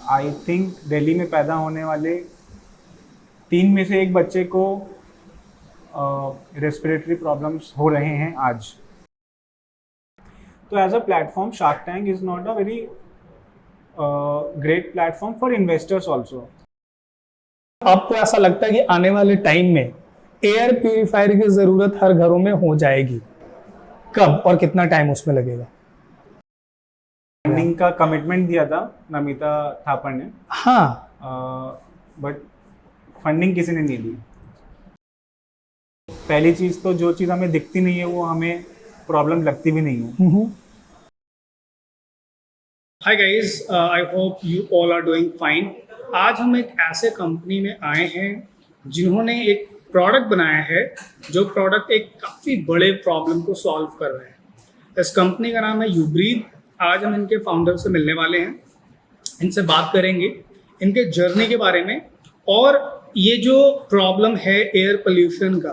I think Delhi में पैदा होने वाले 3 में से एक बच्चे को रेस्पिरेटरी प्रॉब्लम्स हो रहे हैं आज। तो as a platform Shark Tank is not a very great platform for investors also. आपको ऐसा लगता है कि आने वाले टाइम में एयर प्यूरिफायर की जरूरत हर घरों में हो जाएगी? कब और कितना टाइम उसमें लगेगा? फंडिंग का कमिटमेंट दिया था नमिता थापर ने, हाँ, बट फंडिंग किसी ने नहीं दी। पहली चीज़ तो जो चीज़ हमें दिखती नहीं है वो हमें प्रॉब्लम लगती भी नहीं है। Hi guys, I hope you all are doing fine. आज हम एक ऐसे कंपनी में आए हैं जिन्होंने एक प्रोडक्ट बनाया है जो प्रोडक्ट एक काफ़ी बड़े प्रॉब्लम को सॉल्व कर रहे हैं। इस कंपनी का नाम है यूब्रीथ। आज हम इनके फाउंडर से मिलने वाले हैं, इनसे बात करेंगे इनके जर्नी के बारे में, और ये जो प्रॉब्लम है एयर पोल्यूशन का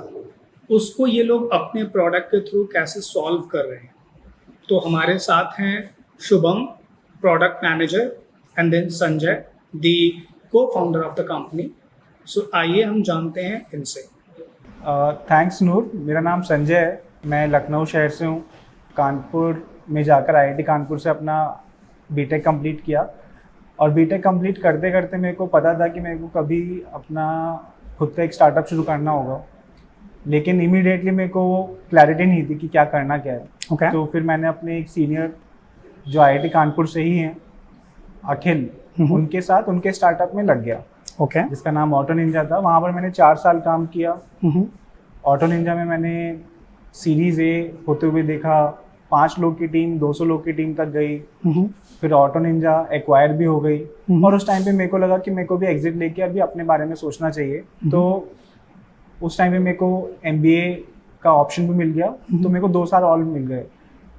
उसको ये लोग अपने प्रोडक्ट के थ्रू कैसे सॉल्व कर रहे हैं। तो हमारे साथ हैं Shubham, product manager, and then Sanjay, the co-founder of the company. So आइए हम जानते हैं इनसे। थैंक्स नूर, मेरा नाम संजय है, मैं लखनऊ शहर से हूँ। कानपुर में जाकर आईआईटी कानपुर से अपना बीटेक कंप्लीट किया, और बीटेक कंप्लीट करते करते मेरे को पता था कि मेरे को कभी अपना खुद का एक स्टार्टअप शुरू करना होगा, लेकिन इमीडिएटली मेरे को क्लैरिटी नहीं थी कि क्या करना क्या है। Okay. तो फिर मैंने अपने एक सीनियर जो आईआईटी कानपुर से ही हैं, अखिल, उनके साथ उनके स्टार्टअप में लग गया, जिसका नाम ऑटो निंजा था। वहाँ पर मैंने 4 साल काम किया। ऑटो निंजा में मैंने सीरीज ए होते हुए देखा, 5 लोग की टीम 200 लोग की टीम तक गई। फिर ऑटो निंजा एक्वायर भी हो गई, और उस टाइम पे मेरे को लगा कि मेरे को भी एग्जिट लेके अभी अपने बारे में सोचना चाहिए। तो उस टाइम पे मेरे को MBA का ऑप्शन भी मिल गया, तो मेरे को 2 साल और मिल गए,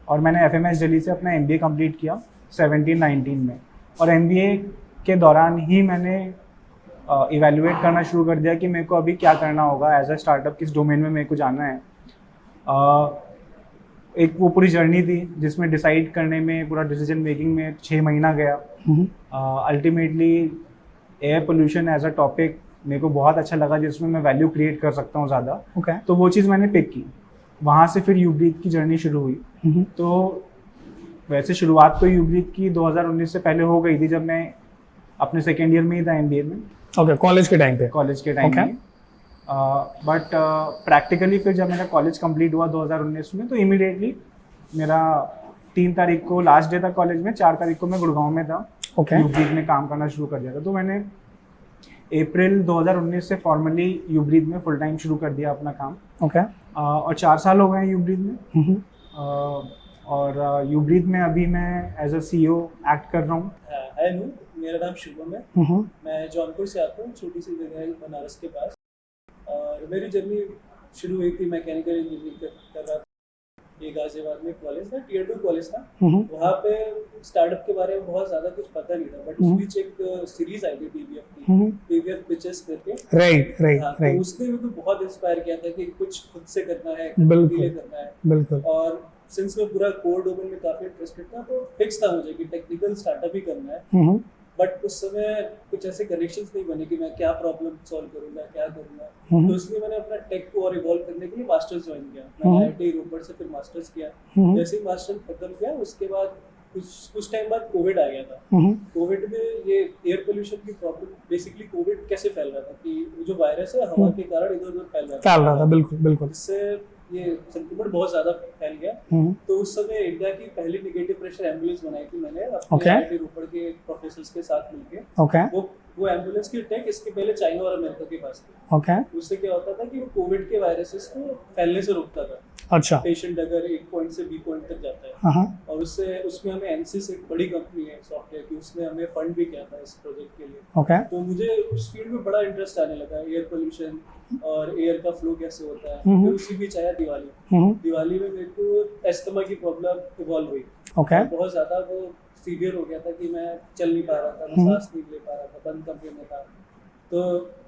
और मैंने FMS दिल्ली से अपना MBA कंप्लीट किया 17-19 में। और MBA के दौरान ही मैंने इवेल्युएट करना शुरू कर दिया कि मेरे को अभी क्या करना होगा एज अ स्टार्टअप, किस डोमेन में मेरे को जाना है। एक वो पूरी जर्नी थी जिसमें डिसाइड करने में, पूरा डिसीजन मेकिंग में 6 महीना गया। Ultimately air pollution as a topic मेरे को बहुत अच्छा लगा, जिसमें मैं वैल्यू क्रिएट कर सकता हूँ ज़्यादा। तो वो चीज़ मैंने पिक की, वहाँ से फिर यूब्रीथ की जर्नी शुरू हुई। तो वैसे शुरुआत तो यूब्रीथ की 2019 से पहले हो गई थी, जब मैं अपने सेकेंड ईयर में ही था MBA में। कॉलेज के टाइम पे? कॉलेज के टाइम में। बट प्रैक्टिकली फिर जब मेरा कॉलेज कंप्लीट हुआ 2019 में, तो इमीडिएटली मेरा 3 तारीख को लास्ट डे था कॉलेज में, 4 तारीख को मैं गुड़गांव में था। यूब्रीथ में काम करना शुरू कर दिया था। तो मैंने अप्रैल 2019 से फॉर्मली यूब्रीथ में फुल टाइम शुरू कर दिया अपना काम। और 4 साल हो गए हैं यूब्रीथ में। और यूब्रीथ में अभी मैं एज अ CEO एक्ट कर रहा हूँ। हाय नू, मेरा नाम शुभम है। मैं जौनपुर से आता हूँ, छोटी सी जगह है बनारस के पास। और मेरी जर्नी शुरू हुई थी मैकेनिकल इंजीनियरिंग कर रहा था। ये गाजियाबाद में कॉलेज था, Tier 2 कॉलेज था। वहाँ पे स्टार्टअप के बारे में बहुत ज़्यादा कुछ पता नहीं था, बट उस बीच एक सीरीज आई थी PVF की, PVF पिचेस करके। तो उसने मेरे को बहुत इंस्पायर किया था कि कुछ खुद से करना है, करना है। और सिंस मैं पूरा कोर डोमेन में काफ़ी इंटरेस्टेड था, तो फिक्स था मुझे कि टेक्निकल स्टार्टअप ही करना है। बट उस समय कुछ ऐसे कनेक्शंस नहीं बने कि मैं क्या प्रॉब्लम सॉल्व करूंगा, क्या करूंगा। तो इसलिए मैंने अपना टेक को और इवॉल्व करने के लिए मास्टर्स ज्वाइन किया। मैंने IIT रोपड़ से फिर मास्टर्स किया। जैसे ही मास्टर्स खत्म किया, उसके बाद कुछ टाइम बाद कोविड आ गया था। कोविड में ये एयर पोल्यूशन की प्रॉब्लम, बेसिकली कोविड कैसे फैल रहा था कि जो वायरस है हवा के कारण इधर उधर फैल रहा था। बिल्कुल। इससे ये संक्रमण बहुत ज्यादा फैल गया। तो उस समय इंडिया की पहली नेगेटिव प्रेशर एम्बुलेंस बनाई थी मैंने अपने IIT रोपड़ के प्रोफेसर्स के साथ मिलके। वो एम्बुलेंस की टेक इसके पहले चाइना और अमेरिका के पास थी। उससे क्या होता था कि वो कोविड के वायरसेस को फैलने से रोकता था। अच्छा। पेशेंट अगर एक पॉइंट से B पॉइंट तक जाता है, और उसमें हमें एनसिस एक बड़ी कंपनी है सॉफ्टवेयर की, उसने हमें फंड भी किया था इस प्रोजेक्ट के लिए। तो मुझे उस फील्ड में बड़ा इंटरेस्ट आने लगा, एयर पोल्यूशन और एयर का फ्लो कैसे होता है। फिर उसी बीच आया दिवाली में मेरे को एस्थमा की प्रॉब्लम इवॉल्व हुई। बहुत ज्यादा वो सीवियर हो गया था कि मैं चल नहीं पा रहा था, मैं सांस नहीं ले पा रहा था, बंद कमरे में था। तो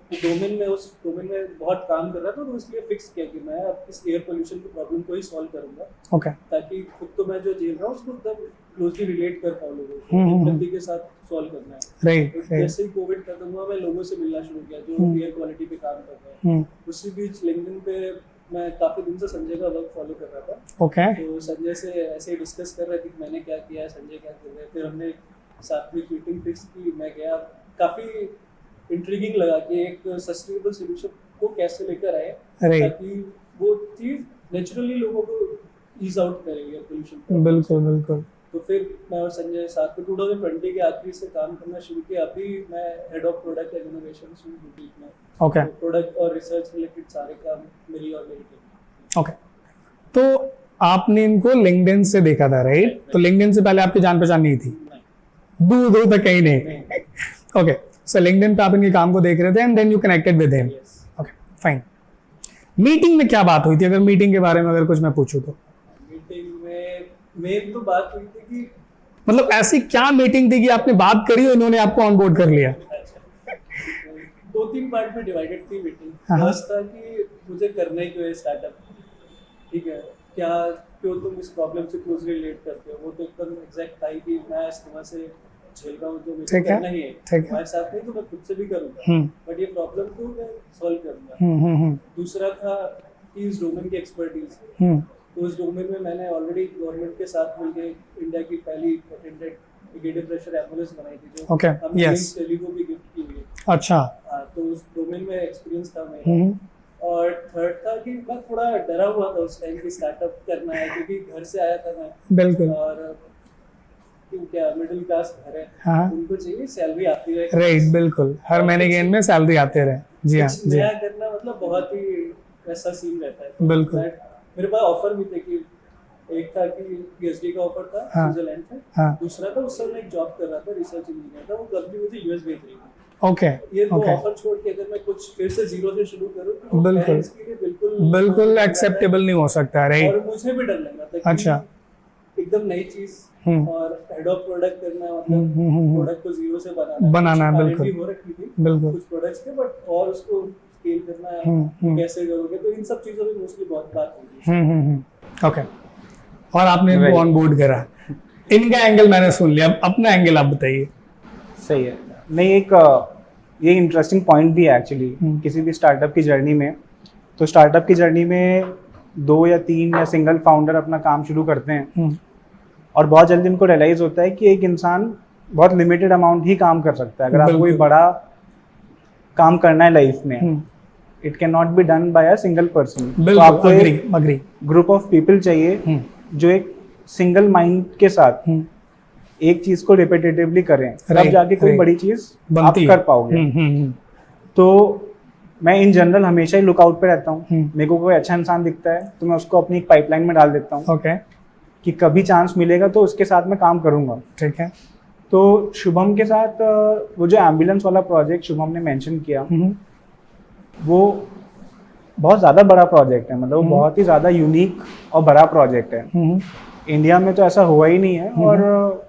उस डोमेन में बहुत काम कर रहा था, तो इसलिए फिक्स किया कि मैं अब इस एयर पोल्यूशन की प्रॉब्लम को ही सॉल्व करूंगा। ताकि खुद तो मैं जो झेल रहा हूँ उसको क्लोजली रिलेट कर पाऊँ लोगों को, एम्पैथी के साथ सॉल्व करना है। राइट तो राइट जैसे ही कोविड खत्म हुआ, मैं लोगों से मिलना शुरू किया जो एयर क्वालिटी पे काम कर रहे हैं। उसी बीच लिंक्डइन पे मैं काफी दिन से संजय का वर्क फॉलो कर रहा था। ओके तो संजय से ऐसे ही डिस्कस कर रहे थे कि मैंने क्या किया है, संजय क्या कर रहे हैं। फिर हमने साथ में मीटिंग फिक्स की, मैं गया। काफी इंट्रीगिंग लगा कि एक सस्टेनेबल सोल्यूशन को कैसे लेकर आए ताकि वो चीज नेचुरली लोगों को ईज आउट करेगी पोल्यूशन। बिल्कुल बिल्कुल। तो फिर मैं और संजय साथ में 2020 के आखिरी से काम करना शुरू किया। अभी मैं head of product and innovation हूँ बुटीक में। ओके प्रोडक्ट और रिसर्च रिलेटेड सारे काम मेरी और मेरी टीम। ओके, तो आपने इनको लिंक्डइन से देखा था, राइट? तो लिंक्डइन से पहले आपकी जान पहचान नहीं थी? दूर दूर तक कहीं नहीं। ओके, सो लिंक्डइन पे आप इनके काम को देख रहे थे and then you connected with him. Okay fine. Meeting में क्या बात हुई थी, अगर मीटिंग के बारे में अगर कुछ मैं पूछूं तो? मीटिंग में मेन तो बात हुई थी कि मतलब ऐसी क्या मीटिंग थी कि आपने बात करी और इन्होंने आपको ऑनबोर्ड कर लिया? 2-3 पार्ट में डिवाइडेड थी मीटिंग। हाँ। फर्स्ट था कि मुझे करना ही क्यों है स्टार्टअप, ठीक है, क्या क्यों तुम इस प्रॉब्लम से क्लोजली रिलेट करते हो। वो तो एकदम एग्जैक्ट था कि मैं इस तरह से झेल रहा हूँ तो मुझे ठीक है, करना ही है। ठीक है। हमारे साथ नहीं तो मैं खुद से भी करूँगा, बट ये प्रॉब्लम को मैं सॉल्व करूँगा। दूसरा था कि इस डोमेन की एक्सपर्टीज, तो उस डोमेन में मैंने ऑलरेडी गवर्नमेंट के साथ मिलकर इंडिया की पहली पेटेंटेड नेगेटिव प्रेशर एम्बुलेंस बनाई थी जो Okay, हमने yes. टेली को भी गिफ्ट की हुई है। अच्छा। हाँ, तो उस डोमेन में एक्सपीरियंस था मेरा। और थर्ड था कि मैं थोड़ा डरा हुआ था उस टाइम की स्टार्टअप करना है, क्योंकि घर से आया था मैं। बिल्कुल। और क्यों क्या मिडिल क्लास घर है, हाँ। उनको चाहिए सैलरी आती रहे। राइट, बिल्कुल, हर महीने के एंड में सैलरी आते रहे। जी हाँ, कुछ जी नया हाँ, करना मतलब बहुत ही वैसा सीन रहता है। तो बिल्कुल। मेरे पास ऑफर भी थे कि एक था कि पीएचडी का ऑफर था हाँ। स्विट्जरलैंड से। हाँ। दूसरा था उस समय मैं एक जॉब कर रहा था, रिसर्च इंजीनियर था। वो कंपनी मुझे यूएस भेज रही थी। ओके ये दो ओके, ऑफर छोड़ के अगर मैं कुछ फिर से जीरो से शुरू करूं तो बिल्कुल। parents के लिए बिल्कुल बिल्कुल एक्सेप्टेबल नहीं हो सकता, राइट? और मुझे भी डर लग रहा था कि अच्छा। एकदम नई चीज और हेड ऑफ प्रोडक्ट करना, मतलब प्रोडक्ट को जीरो से बनाना, कुछ बिल्कुल। R&D हो रखी थी बिल्कुल। कुछ प्रोडक्ट्स के, बट और उसको स्केल करना है कैसे करोगे, तो इन सब चीजों में मोस्टली बहुत बात होगी। ओके, और आपने इनको ऑन बोर्ड करा। इनका एंगल मैंने सुन लिया, अब अपना एंगल आप बताइए। सही है। नहीं, एक ये इंटरेस्टिंग पॉइंट भी है एक्चुअली किसी भी स्टार्टअप की जर्नी में। तो स्टार्टअप की जर्नी में 2 या 3 या सिंगल फाउंडर अपना काम शुरू करते हैं और बहुत जल्दी उनको रियलाइज होता है कि एक इंसान बहुत लिमिटेड अमाउंट ही काम कर सकता है। अगर आपको कोई बड़ा काम करना है लाइफ में, it can not be done by a single person. तो आपको एक ग्रुप ऑफ पीपल चाहिए जो एक सिंगल माइंड के साथ एक चीज को रिपीटेटिवली करें, तब जाके कोई बड़ी चीज आप कर पाओगे। तो मैं इन जनरल हमेशा ही लुकआउट पे रहता हूँ। मेरे को कोई अच्छा इंसान दिखता है तो मैं उसको अपनी एक पाइपलाइन में डाल देता हूँ। ओके, कि कभी चांस मिलेगा तो उसके साथ मैं काम करूँगा। ठीक है। तो शुभम के साथ वो जो एम्बुलेंस वाला प्रोजेक्ट शुभम ने मेंशन किया, वो बहुत ज़्यादा बड़ा प्रोजेक्ट है। मतलब वो बहुत ही ज़्यादा यूनिक और बड़ा प्रोजेक्ट है। इंडिया में तो ऐसा हुआ ही नहीं है और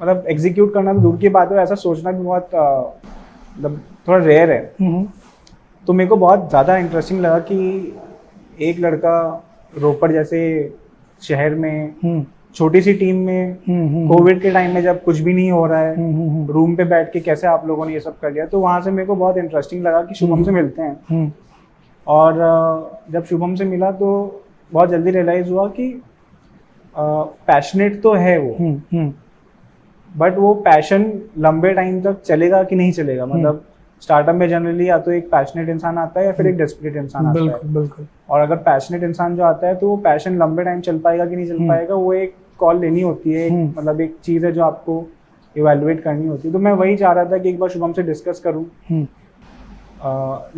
मतलब एग्जीक्यूट करना तो दूर की बात है, ऐसा सोचना भी बहुत मतलब थोड़ा रेयर है। तो मेरे को बहुत ज़्यादा इंटरेस्टिंग लगा कि एक लड़का रोपड़ जैसे शहर में छोटी सी टीम में कोविड के टाइम में जब कुछ भी नहीं हो रहा है, रूम पे बैठ के कैसे आप लोगों ने ये सब कर लिया। तो वहाँ से मेरे को बहुत इंटरेस्टिंग लगा कि शुभम से मिलते हैं। और जब शुभम से मिला तो बहुत जल्दी रियलाइज़ हुआ कि पैशनेट तो है वो, बट वो पैशन लंबे टाइम तक चलेगा कि नहीं चलेगा। मतलब स्टार्टअप में जनरली या तो एक पैशनेट इंसान आता है या फिर एक डेस्परेट इंसान आता है। बिल्कुल। और अगर पैशनेट इंसान जो आता है तो वो पैशन लंबे टाइम चल पाएगा कि नहीं चल पाएगा, वो एक कॉल लेनी होती है। मतलब एक चीज़ है जो आपको इवेलुएट करनी होती है। तो मैं वही चाह रहा था कि एक बार शुभम से डिस्कस करूँ।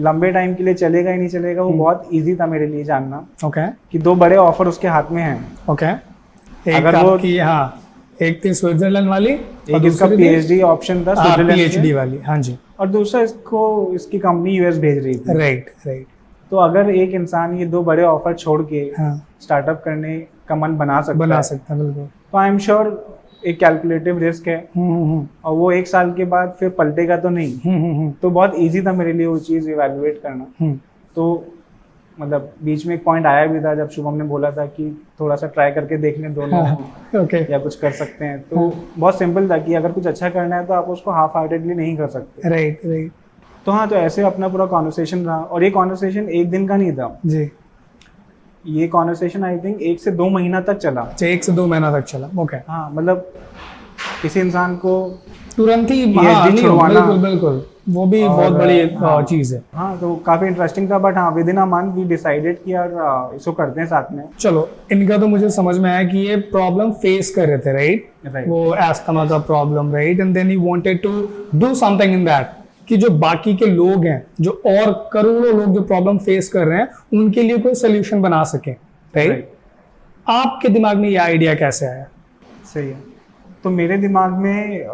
लंबे टाइम के लिए चलेगा ही नहीं चलेगा, वो बहुत ईजी था मेरे लिए जानना। ओके, कि 2 बड़े ऑफर उसके हाथ में हैं। ओके, अगर वो हाँ, एक थी स्विट्जरलैंड वाली, एक इसका पीएचडी ऑप्शन था पीएचडी वाली, हाँ जी, और दूसरा इसकी कंपनी यूएस भेज रही थी। राइट। तो अगर एक इंसान ये 2 बड़े ऑफर छोड़ के स्टार्टअप करने का मन बना सकता है बिल्कुल, तो आई एम श्योर एक कैलकुलेटिव रिस्क है। और वो 1 साल के बाद फिर पलटेगा तो नहीं। तो बहुत इजी था मेरे लिए वो चीज़ इवेलुएट करना। तो मतलब बीच में एक पॉइंट आया भी था जब शुभम ने बोला था कि थोड़ा सा ट्राई करके देख लें दोनों ओके या कुछ कर सकते हैं, तो बहुत सिंपल था कि अगर कुछ अच्छा करना है तो आप उसको हाफ हार्टेडली नहीं कर सकते। राइट राइट तो हाँ, तो ऐसे अपना पूरा कॉन्वर्सेशन रहा, और ये कॉन्वर्सेशन एक दिन का नहीं था, जी। ये कॉन्वर्सेशन आई थिंक 1 से 2 महीना तक चला। अच्छा 1 से 2 महीना तक चला। ओके हाँ, मतलब किसी इंसान को तुरंत ही PhD हाँ, नहीं, छुड़वाना, बिल्कुल बिल्कुल वो भी और, बहुत बड़ी हाँ, चीज़ है। हाँ, तो काफ़ी इंटरेस्टिंग था, बट हाँ within a month we decided कि यार इसको करते हैं साथ में। चलो इनका तो मुझे समझ में आया कि ये प्रॉब्लम फेस कर रहे थे, राइट? Right. वो एस्थमा का problem, right? And then he wanted to do something in that, कि जो बाकी के लोग हैं, जो और करोड़ों लोग जो प्रॉब्लम फेस कर रहे हैं, उनके लिए कोई सोल्यूशन बना सके, राइट? आपके दिमाग में ये आइडिया कैसे आया? सही है। तो मेरे दिमाग में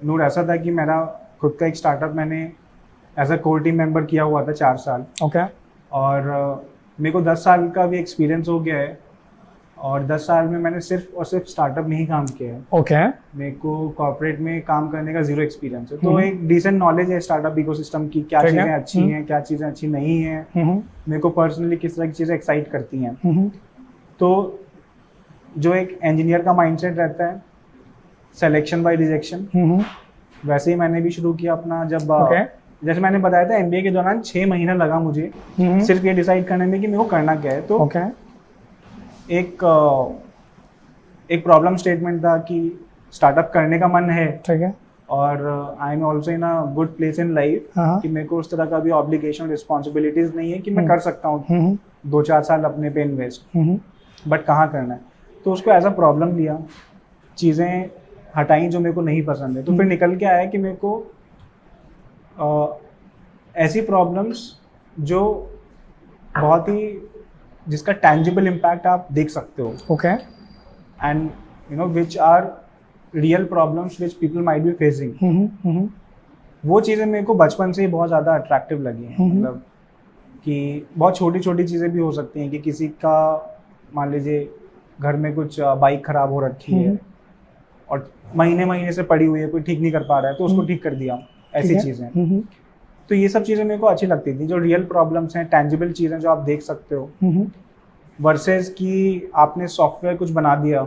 नूर ऐसा था कि मेरा खुद का एक स्टार्टअप मैंने as a core team member किया हुआ था 4 साल, ओके और मेरे को 10 साल का भी एक्सपीरियंस हो गया है, और 10 साल में मैंने सिर्फ और सिर्फ स्टार्टअप में ही काम किया है। ओके मेरे को कॉर्पोरेट में काम करने का 0 एक्सपीरियंस है, तो एक डिसेंट नॉलेज है स्टार्टअप इकोसिस्टम की, क्या चीज़ें अच्छी हैं, क्या चीज़ें अच्छी नहीं हैं, मेरे को पर्सनली किस तरह की चीज़ें एक्साइट करती हैं। तो जो एक इंजीनियर का माइंडसेट रहता है, सिलेक्शन बाय रिजेक्शन, वैसे ही मैंने भी शुरू किया अपना। जब जैसे मैंने बताया था MBA के दौरान 6 महीना लगा मुझे सिर्फ ये डिसाइड करने में कि मेरे को करना क्या है। तो एक प्रॉब्लम स्टेटमेंट था कि स्टार्टअप करने का मन है, ठीक है, और I am also in a good place in life कि मेरे को उस तरह का भी ऑब्लिगेशन रिस्पॉन्सिबिलिटीज नहीं है कि मैं कर सकता हूँ 2-4 साल अपने पे इन्वेस्ट, बट कहाँ करना है। तो उसको एज अ प्रॉब्लम लिया, चीज़ें हटाई जो मेरे को नहीं पसंद है, तो फिर निकल के आया कि मेरे को ऐसी प्रॉब्लम्स जो बहुत ही जिसका टैंजिबल इम्पैक्ट आप देख सकते हो, okay, and you know which are real problems which people might be facing, वो चीज़ें मेरे को बचपन से ही बहुत ज़्यादा अट्रैक्टिव लगी हैं। मतलब कि बहुत छोटी छोटी चीज़ें भी हो सकती हैं कि किसी का मान लीजिए घर में कुछ बाइक ख़राब हो रखी है और महीने से पड़ी हुई है, कोई ठीक नहीं कर पा रहा है, तो उसको ठीक कर दिया, ऐसी चीज़ें। तो ये सब चीज़ें मेरे को अच्छी लगती थी, जो रियल प्रॉब्लम्स हैं, टैंजिबल चीज़ें जो आप देख सकते हो, वर्सेस कि आपने सॉफ्टवेयर कुछ बना दिया।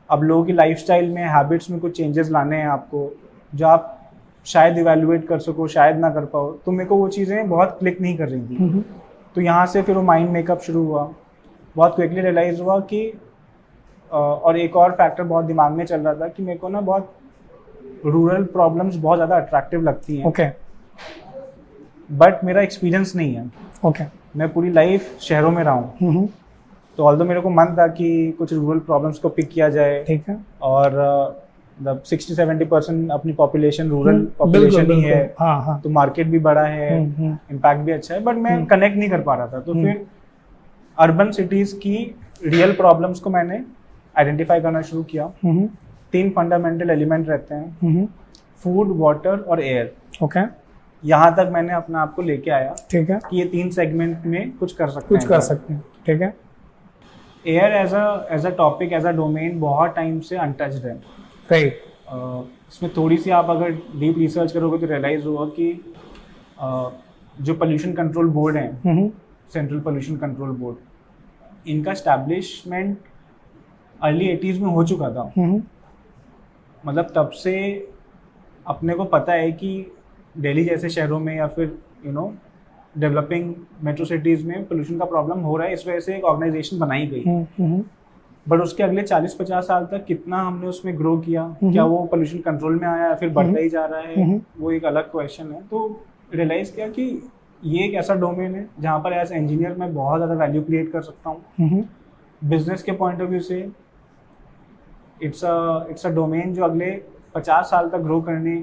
अब लोगों की लाइफस्टाइल में, हैबिट्स में कुछ चेंजेस लाने हैं आपको, जो आप शायद इवेल्युएट कर सको, शायद ना कर पाओ, तो मेरे को वो चीज़ें बहुत क्लिक नहीं कर रही थी। तो यहाँ से फिर वो माइंड मेकअप शुरू हुआ। बहुत क्विकली रियलाइज़ हुआ कि और एक और फैक्टर बहुत दिमाग में चल रहा था कि मेरे को ना बहुत रूरल प्रॉब्लम्स बहुत ज़्यादा अट्रैक्टिव लगती हैं, ओके, बट मेरा एक्सपीरियंस नहीं है। ओके, मैं पूरी लाइफ शहरों में रहा हूँ, तो ऑल्दो मेरे को मन था कि कुछ रूरल प्रॉब्लम्स को पिक किया जाए, ठीक है, और मतलब 60-70% अपनी पॉपुलेशन रूरल पॉपुलेशन ही है। हाँ, तो मार्केट भी बड़ा है, इम्पैक्ट भी अच्छा है, बट मैं कनेक्ट नहीं कर पा रहा था। तो फिर अर्बन सिटीज़ की रियल प्रॉब्लम्स को मैंने आइडेंटिफाई करना शुरू किया। 3 फंडामेंटल एलिमेंट रहते हैं, फूड, वाटर और एयर। ओके, यहाँ तक मैंने अपने आप को लेके आया, ठीक है, कि ये 3 सेगमेंट में कुछ कर सकते हैं। ठीक है। Air as a topic, as a domain बहुत टाइम से अनटच्ड है, राइट। इसमें थोड़ी सी आप अगर डीप रिसर्च करोगे तो रियलाइज़ होगा कि जो पोल्यूशन कंट्रोल बोर्ड है, सेंट्रल पोल्यूशन कंट्रोल बोर्ड, इनका एस्टैब्लिशमेंट अर्ली 80s में हो चुका था। मतलब तब से अपने को पता है कि दिल्ली जैसे शहरों में या फिर डेवलपिंग मेट्रो सिटीज़ में पोल्यूशन का प्रॉब्लम हो रहा है, इस वजह से एक ऑर्गेनाइजेशन बनाई गई। बट उसके अगले 40-50 साल तक कितना हमने उसमें ग्रो किया, क्या वो पोल्यूशन कंट्रोल में आया या फिर बढ़ता ही जा रहा है, वो एक अलग क्वेश्चन है। तो रियलाइज़ किया कि ये एक ऐसा डोमेन है जहाँ पर एज इंजीनियर मैं बहुत ज़्यादा वैल्यू क्रिएट कर सकता हूँ। बिजनेस के पॉइंट ऑफ व्यू से इट्स अ डोमेन जो अगले 50 साल तक ग्रो करने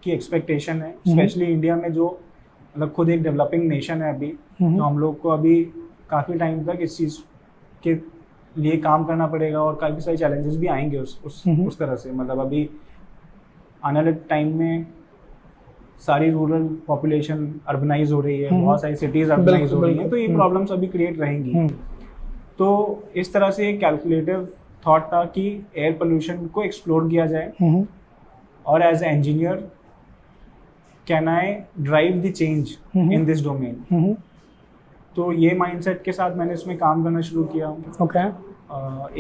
की एक्सपेक्टेशन है, स्पेशली इंडिया में जो मतलब खुद एक डेवलपिंग नेशन है अभी, तो हम लोग को अभी काफ़ी टाइम तक इस चीज़ के लिए काम करना पड़ेगा और काफ़ी सारे चैलेंजेस भी आएंगे उस तरह से। मतलब अभी आने वाले टाइम में सारी रूरल पॉपुलेशन अर्बनाइज हो रही है, बहुत सारी सिटीज़ अर्बनाइज हो रही हैं, तो ये प्रॉब्लम्स अभी क्रिएट रहेंगी। तो इस तरह से एक कैलकुलेटिव थॉट था कि एयर पोल्यूशन को एक्सप्लोर किया जाए, और as a engineer can I drive the change in this domain. तो ये माइंडसेट के साथ मैंने इसमें काम करना शुरू किया। ओके।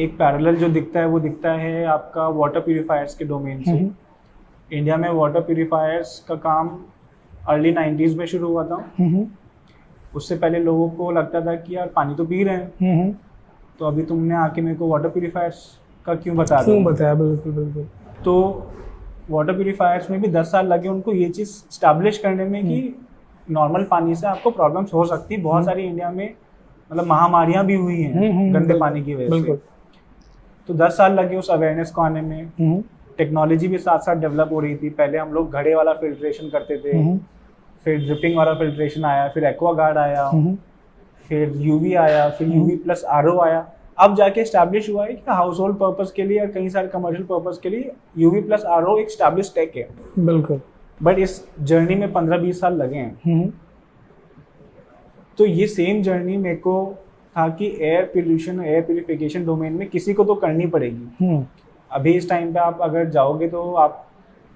एक पैरेलल जो दिखता है वो दिखता है आपका वाटर प्यूरिफायर्स के डोमेन से। इंडिया में वाटर प्यूरिफायर्स का काम अर्ली 90s में शुरू हुआ था। उससे पहले लोगों को लगता था कि यार पानी तो पी रहे हैं, तो अभी तुमने आके मेरे को वाटर प्यूरिफायर्स का क्यों बताया। बिल्कुल बिल्कुल। तो वाटर प्यूरिफायर्स में भी 10 साल लगे उनको ये चीज़ स्टैब्लिश करने में कि नॉर्मल पानी से आपको प्रॉब्लम्स हो सकती है। बहुत सारी इंडिया में मतलब महामारियां भी हुई हैं गंदे पानी की वजह से। तो 10 साल लगे उस अवेयरनेस को आने में। टेक्नोलॉजी भी साथ साथ डेवलप हो रही थी। पहले हम लोग घड़े वाला फिल्ट्रेशन करते थे, फिर ड्रिपिंग वाला फिल्ट्रेशन आया, फिर एक्वागार्ड आया, फिर यूवी आया, फिर यूवी प्लस आरओ आया। अब जाके एस्टैब्लिश हुआ है कि हाउस होल्ड पर्पस के लिए या कई सारे कमर्शियल पर्पस के लिए यूवी प्लस आरओ एक एस्टैब्लिश टेक है। बिल्कुल। बट इस जर्नी में 15-20 साल लगे हैं। तो ये सेम जर्नी मेरे को था कि air pollution, air purification domain में किसी को तो करनी पड़ेगी। अभी इस टाइम पे आप अगर जाओगे तो आप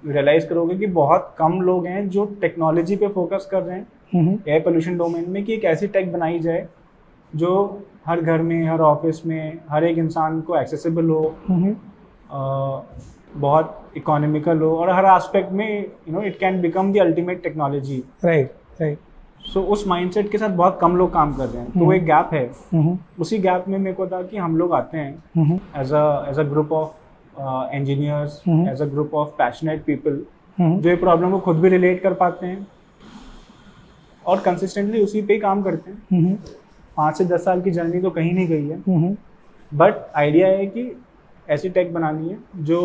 रियलाइज करोगे कि बहुत कम लोग हैं जो टेक्नोलॉजी पे फोकस कर रहे हैं एयर पोल्यूशन डोमेन में, कि एक ऐसी टेक बनाई जाए जो हर घर में, हर ऑफिस में, हर एक इंसान को एक्सेसिबल हो, बहुत इकोनॉमिकल हो और हर एस्पेक्ट में it can become the ultimate technology. Right. So उस माइंडसेट के साथ बहुत कम लोग काम कर रहे हैं। तो वो एक गैप है। उसी गैप में मेरे को था कि हम लोग आते हैं as a group of engineers, as a group of passionate people जो ये प्रॉब्लम को खुद भी रिलेट कर पाते हैं और कंसिस्टेंटली उसी पे ही काम करते हैं। 5 से 10 साल की जर्नी तो कहीं नहीं गई है, बट आइडिया है कि ऐसी टेक बनानी है जो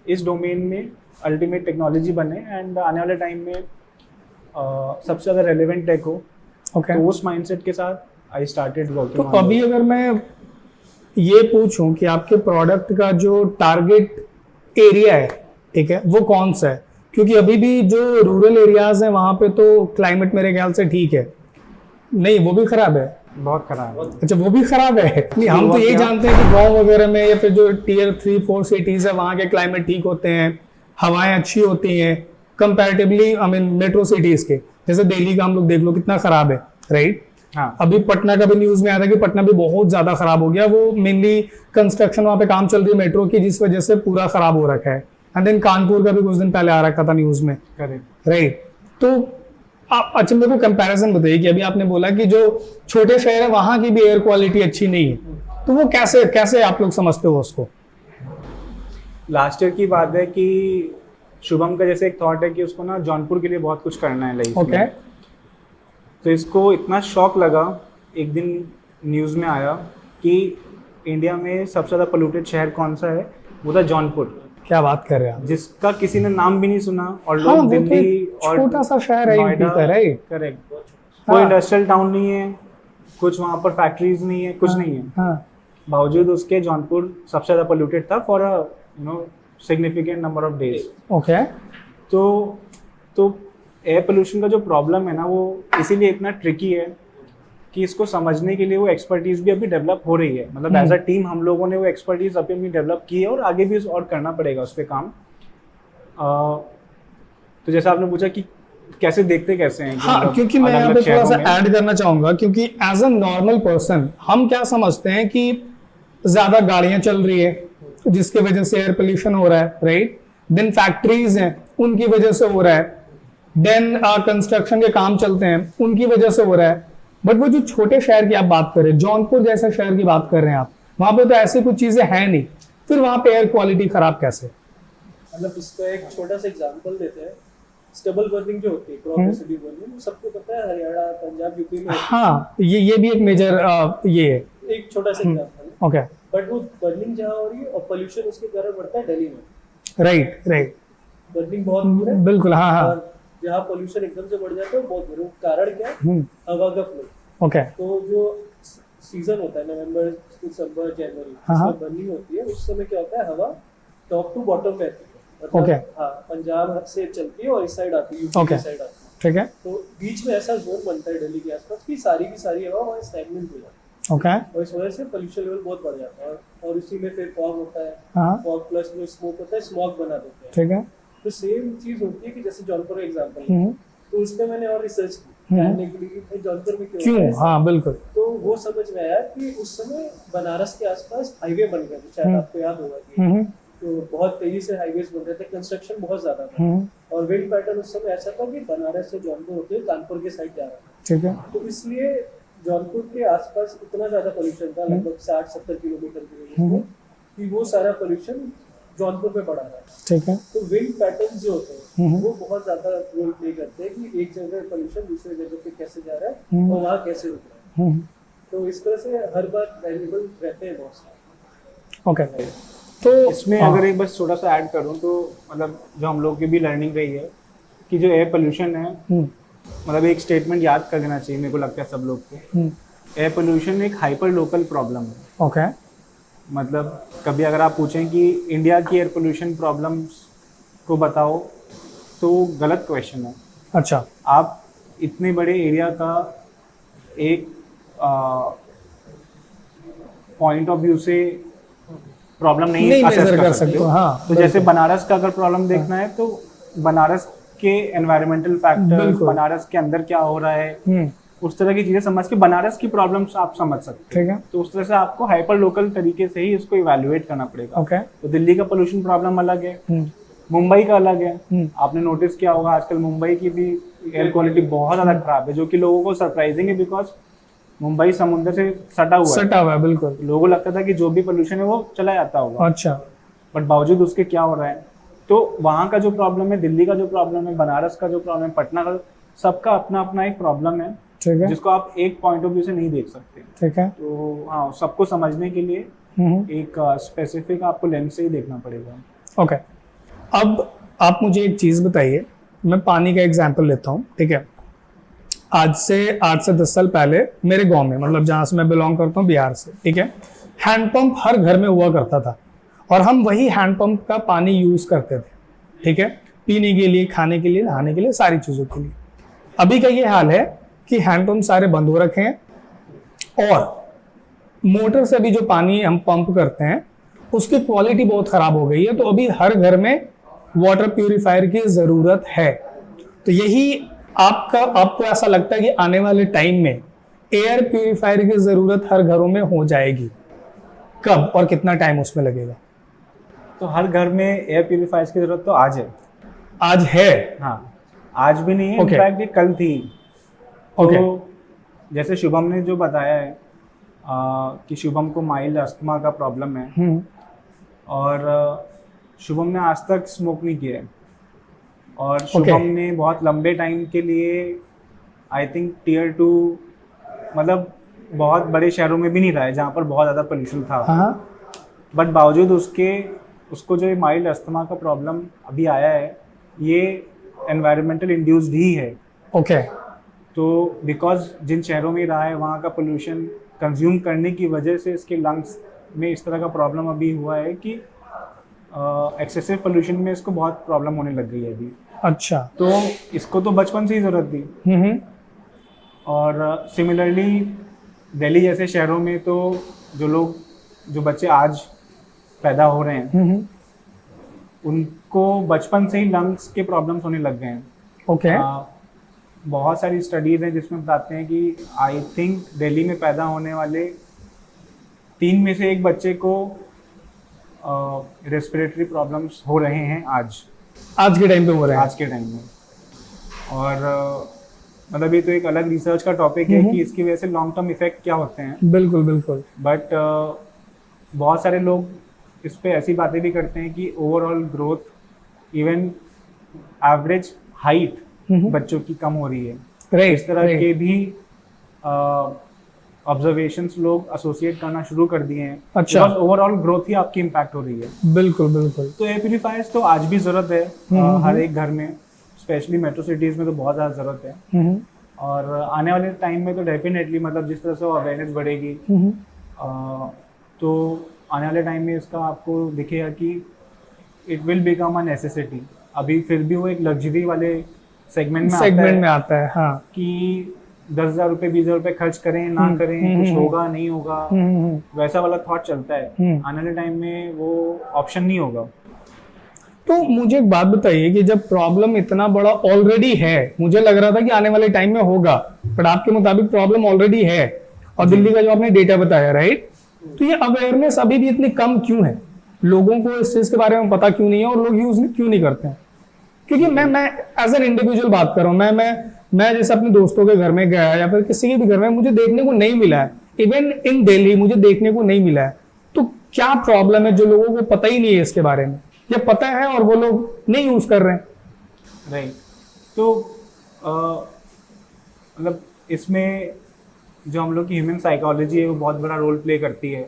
इस डोमेन में अल्टीमेट टेक्नोलॉजी बने एंड आने वाले टाइम में सबसे ज़्यादा रेलेवेंट टेक हो। तो उस माइंडसेट के साथ आई स्टार्टेड वर्किंग। तो अभी अगर मैं ये पूछूं कि आपके प्रोडक्ट का जो टारगेट एरिया है, ठीक है, वो कौन सा है? क्योंकि अभी भी जो रूरल एरियाज हैं वहां पे तो क्लाइमेट मेरे ख्याल से ठीक है, नहीं वो भी खराब है, बहुत खराब है। अच्छा वो भी खराब है। नहीं हम तो यही जानते हैं कि गांव वगैरह में या फिर जो टियर 3-4 सिटीज है वहाँ के क्लाइमेट ठीक होते हैं, हवाएं अच्छी होती हैं comparatively I mean metro cities के। जैसे दिल्ली का हम लोग देख लो कितना खराब है, राइट? हाँ। अभी पटना का भी न्यूज में आया था कि पटना भी बहुत ज्यादा खराब हो गया। वो मेनली कंस्ट्रक्शन वहाँ पे काम चल रही है मेट्रो की, जिस वजह से पूरा खराब हो रखा है। एंड देन कानपुर का भी कुछ दिन पहले आ रखा था न्यूज में, राइट? तो आप अच्छा मेरे को कंपैरिजन बताइए कि अभी आपने बोला कि जो छोटे शहर है वहां की भी एयर क्वालिटी अच्छी नहीं है, तो वो कैसे आप लोग समझते हो उसको? लास्ट ईयर की बात है कि शुभम का जैसे एक थॉट है कि उसको ना जौनपुर के लिए बहुत कुछ करना है लाइफ में। तो इसको इतना शॉक लगा, एक दिन न्यूज़ में आया कि इंडिया में सबसे ज़्यादा पोल्यूटेड शहर कौन सा है, वो था जौनपुर। क्या बात कर रहे हैं आप? जिसका किसी ने नाम भी नहीं सुना और लोग दिल्ली और छोटा सा शहर है, करेक्ट, कोई इंडस्ट्रियल टाउन नहीं है, कुछ वहाँ पर फैक्ट्रीज नहीं है, कुछ नहीं है। बावजूद उसके जौनपुर सबसे ज़्यादा पोल्यूटेड था for a significant number of days. Okay. तो एयर पोल्यूशन का जो प्रॉब्लम है ना, वो इसीलिए इतना ट्रिकी है कि इसको समझने के लिए वो एक्सपर्टीज भी अभी डेवलप हो रही है। मतलब एज अ टीम हम लोगों ने वो एक्सपर्टीज अभी डेवलप की है और आगे भी और करना पड़ेगा उस पर काम। तो जैसा आपने पूछा कि कैसे देखते कैसे हैं, हाँ, क्योंकि मैं यहाँ पे थोड़ा सा ऐड करना चाहूंगा, क्योंकि एज अ नॉर्मल पर्सन हम क्या समझते हैं कि ज्यादा गाड़ियां चल रही है जिसकी वजह से एयर पोल्यूशन हो रहा है, राइट? देन फैक्ट्रीज हैं उनकी वजह से हो रहा है, देन कंस्ट्रक्शन के काम चलते हैं उनकी वजह से हो रहा है। बट वो जो छोटे शहर की आप बात कर रहे हैं, जौनपुर जैसा शहर की बात कर रहे हैं आप, वहां पे तो ऐसी कुछ चीजें हैं नहीं, फिर वहां पे एयर क्वालिटी खराब कैसे? मतलब इसका एक छोटा सा एग्जांपल देते हैं। स्टबल बर्निंग जो होती है, क्रॉप रेसिड्यू बर्निंग, वो सबको पता है, हरियाणा, पंजाब, यूपी में। हाँ, ये भी एक मेजर ये है, एक छोटा सा एग्जांपल है। ओके। बट वो बर्निंग जहाँ हो रही है और पोल्यूशन उसके कारण बढ़ता है दिल्ली में, राइट। बर्निंग बहुत दूर है, बिल्कुल, हाँ। और जहाँ पोल्यूशन एकदम से बढ़ जाता है वो बहुत दूर है। कारण क्या है? हवा का फ्लो। ओके। तो जो सीजन होता है नवंबर, दिसंबर, जनवरी, इसमें बर्निंग होती है, उस समय क्या होता है, हवा टॉप टू बॉटम में आती है। मतलब हाँ, पंजाब से चलती है और इस साइड आती है, यूपी की साइड आती है, ठीक है। तो बीच में ऐसा जोन बनता है दिल्ली के आसपास कि सारी की सारी हवा वहाँ स्टैग्नेंट हो जाती है। ओके। और इस वजह से पोल्यूशन लेवल बहुत बढ़ जाता है, और इसी में फिर फॉग होता है, फॉग प्लस जो स्मोक होता है, स्मॉग बना देते हैं, ठीक है। तो सेम चीज होती है कि जैसे जौनपुर का एग्जांपल है, तो उस पे मैंने और रिसर्च की जानने के लिए कि जौनपुर में क्यों? है ऐसा। हाँ बिल्कुल। तो वो समझ में आया कि उस समय बनारस के आसपास हाईवे बन गए थे, शायद आपको याद होगा कि तो बहुत तेजी से हाईवेज बन रहे थे, कंस्ट्रक्शन बहुत ज्यादा था और विंड पैटर्न उस समय ऐसा था कि बनारस से जौनपुर होते हुए कानपुर के साइड जा रहा था। ठीक है। तो इसलिए जौनपुर के आसपास इतना ज्यादा पोल्यूशन था, लगभग 60-70 किलोमीटर के रेंज में, कि वो सारा पोल्यूशन जौनपुर में बढ़ा रहा है। ठीक है। तो विंड पैटर्न जो होते हैं वो बहुत ज्यादा रोल प्ले करते हैं कि एक जगह पोल्यूशन दूसरे जगह पे कैसे जा रहा है और वहाँ कैसे रुक रहा है। तो इस तरह से हर बार वेरिएबल रहते हैं बहुत सारे। ओके। तो इसमें अगर एक बस छोटा सा ऐड करूं तो मतलब जो हम लोग की भी लर्निंग रही है कि जो एयर पोल्यूशन है, मतलब एक स्टेटमेंट याद कर लेना चाहिए मेरे को लगता है सब लोग को। एयर पोल्यूशन एक हाइपर लोकल प्रॉब्लम है। ओके। मतलब कभी अगर आप पूछें कि इंडिया की एयर पोल्यूशन प्रॉब्लम्स को बताओ तो गलत क्वेश्चन है। अच्छा। आप इतने बड़े एरिया का एक पॉइंट ऑफ व्यू से प्रॉब्लम नहीं असेस कर सकते हो। हाँ, तो जैसे बनारस का अगर प्रॉब्लम देखना है तो बनारस के एनवायरमेंटल फैक्टर्स, बनारस के अंदर क्या हो रहा है, उस तरह की चीजें समझ के बनारस की प्रॉब्लम्स आप समझ सकते ठीक है। तो उस तरह से आपको हाइपर लोकल तरीके से ही इसको इवैल्यूएट करना पड़ेगा। ओके। तो दिल्ली का पोल्यूशन प्रॉब्लम अलग है, मुंबई का अलग है। आपने नोटिस किया होगा आजकल मुंबई की भी एयर क्वालिटी बहुत ज्यादा खराब है, जो कि लोगों को सरप्राइजिंग है बिकॉज मुंबई समुद्र से सटा हुआ है। बिल्कुल। लोगों को लगता था कि जो भी पोल्यूशन है वो चला जाता होगा। अच्छा। बट बावजूद उसके क्या हो रहा है, तो वहाँ का जो प्रॉब्लम है, दिल्ली का जो प्रॉब्लम है, बनारस का जो प्रॉब्लम है, पटना का, सबका अपना अपना एक प्रॉब्लम है। ठीक है। जिसको आप एक पॉइंट ऑफ व्यू से नहीं देख सकते। ठीक है। तो हाँ, सबको समझने के लिए एक स्पेसिफिक आपको लेंस से ही देखना पड़ेगा। ओके। अब आप मुझे एक चीज़ बताइए, मैं पानी का एग्जांपल लेता हूँ। ठीक है। आज से 8 से 10 साल पहले मेरे गांव में, मतलब जहाँ से मैं बिलोंग करता हूँ, बिहार से, ठीक है, हैंडपंप हर घर में हुआ करता था और हम वही हैंडपंप का पानी यूज़ करते थे। ठीक है। पीने के लिए, खाने के लिए, नहाने के लिए, सारी चीज़ों के लिए। अभी का ये हाल है कि हैंडपंप सारे बंद हो रखे हैं और मोटर से भी जो पानी हम पंप करते हैं उसकी क्वालिटी बहुत ख़राब हो गई है। तो अभी हर घर में वाटर प्यूरिफायर की ज़रूरत है। तो यही आपको ऐसा लगता है कि आने वाले टाइम में एयर प्यूरिफायर की ज़रूरत हर घरों में हो जाएगी? कब और कितना टाइम उसमें लगेगा? तो हर घर में एयर प्यूरिफायर्स की जरूरत तो आज है। आज है? हाँ, आज भी नहीं है। Okay. इनफैक्ट ये कल थी। Okay. तो जैसे शुभम ने जो बताया है कि शुभम को माइल्ड अस्थमा का प्रॉब्लम है और शुभम ने आज तक स्मोक नहीं किया है और शुभम ने बहुत लंबे टाइम के लिए आई थिंक टियर 2 मतलब बहुत बड़े शहरों में भी नहीं रहा है जहाँ पर बहुत ज़्यादा पोल्यूशन था। बट बावजूद उसको जो माइल्ड अस्थमा का प्रॉब्लम अभी आया है ये एनवायरमेंटल इंड्यूस्ड ही है। ओके। तो बिकॉज जिन शहरों में रहा है वहाँ का पोल्यूशन कंज्यूम करने की वजह से इसके लंग्स में इस तरह का प्रॉब्लम अभी हुआ है कि एक्सेसिव पोल्यूशन में इसको बहुत प्रॉब्लम होने लग गई है अभी। अच्छा। तो इसको तो बचपन से ही ज़रूरत थी। और सिमिलरली दिल्ली जैसे शहरों में तो जो बच्चे आज पैदा हो रहे हैं उनको बचपन से ही लंग्स के प्रॉब्लम्स होने लग गए हैं। ओके। बहुत सारी स्टडीज़ हैं जिसमें बताते हैं कि आई थिंक दिल्ली में पैदा होने वाले 3 में से 1 बच्चे को रेस्पिरेटरी प्रॉब्लम्स हो रहे हैं आज के टाइम पे हो रहे हैं। आज के टाइम में। और मतलब ये तो एक अलग रिसर्च का टॉपिक है कि इसकी वजह से लॉन्ग टर्म इफेक्ट क्या होते हैं। बिल्कुल बिल्कुल। बट बहुत सारे लोग इस पे ऐसी बातें भी करते हैं कि overall growth, even average height बच्चों की कम हो रही है। इस तरह के भी ऑब्जर्वेशंस लोग एसोसिएट करना शुरू कर दिए हैं। अच्छा। ओवरऑल ग्रोथ ही आपकी इम्पैक्ट हो रही है। बिल्कुल बिल्कुल। तो एयर प्यूरिफायर्स तो आज भी ज़रूरत है हर एक घर में, स्पेशली मेट्रो सिटीज़ में तो बहुत ज़्यादा ज़रूरत है। और आने वाले टाइम में तो डेफिनेटली मतलब जिस तरह से अवेयरनेस बढ़ेगी तो आने वाले टाइम में इसका आपको दिखेगा कि it will become a necessity. अभी फिर भी वो एक लग्जरी वाले सेगमेंट में आता है। हाँ। कि 10,000 रुपये 20,000 रुपये खर्च करें ना करें, कुछ होगा नहीं होगा, वैसा वाला थॉट चलता है। आने वाले टाइम में वो ऑप्शन नहीं होगा। तो मुझे एक बात बताइए कि जब प्रॉब्लम इतना बड़ा ऑलरेडी है, मुझे लग रहा था कि आने वाले टाइम में होगा, बट आपके मुताबिक प्रॉब्लम ऑलरेडी है, और दिल्ली का जो आपने डेटा बताया, राइट, तो ये अवेयरनेस अभी भी इतनी कम क्यों है? लोगों को इस चीज के बारे में पता क्यों नहीं है और लोग यूज क्यों नहीं करते हैं? क्योंकि मैं एज एन इंडिविजुअल बात कर रहा हूँ, मैं जैसे अपने दोस्तों के घर में गया या फिर किसी के भी घर में, मुझे देखने को नहीं मिला है, इवन इन दिल्ली मुझे देखने को नहीं मिला है। तो क्या प्रॉब्लम है जो लोगों को पता ही नहीं है इसके बारे में, या पता है और वो लोग नहीं यूज कर रहे हैं? राइट। तो मतलब इसमें जो हम लोग की ह्यूमन साइकोलॉजी है वो बहुत बड़ा रोल प्ले करती है।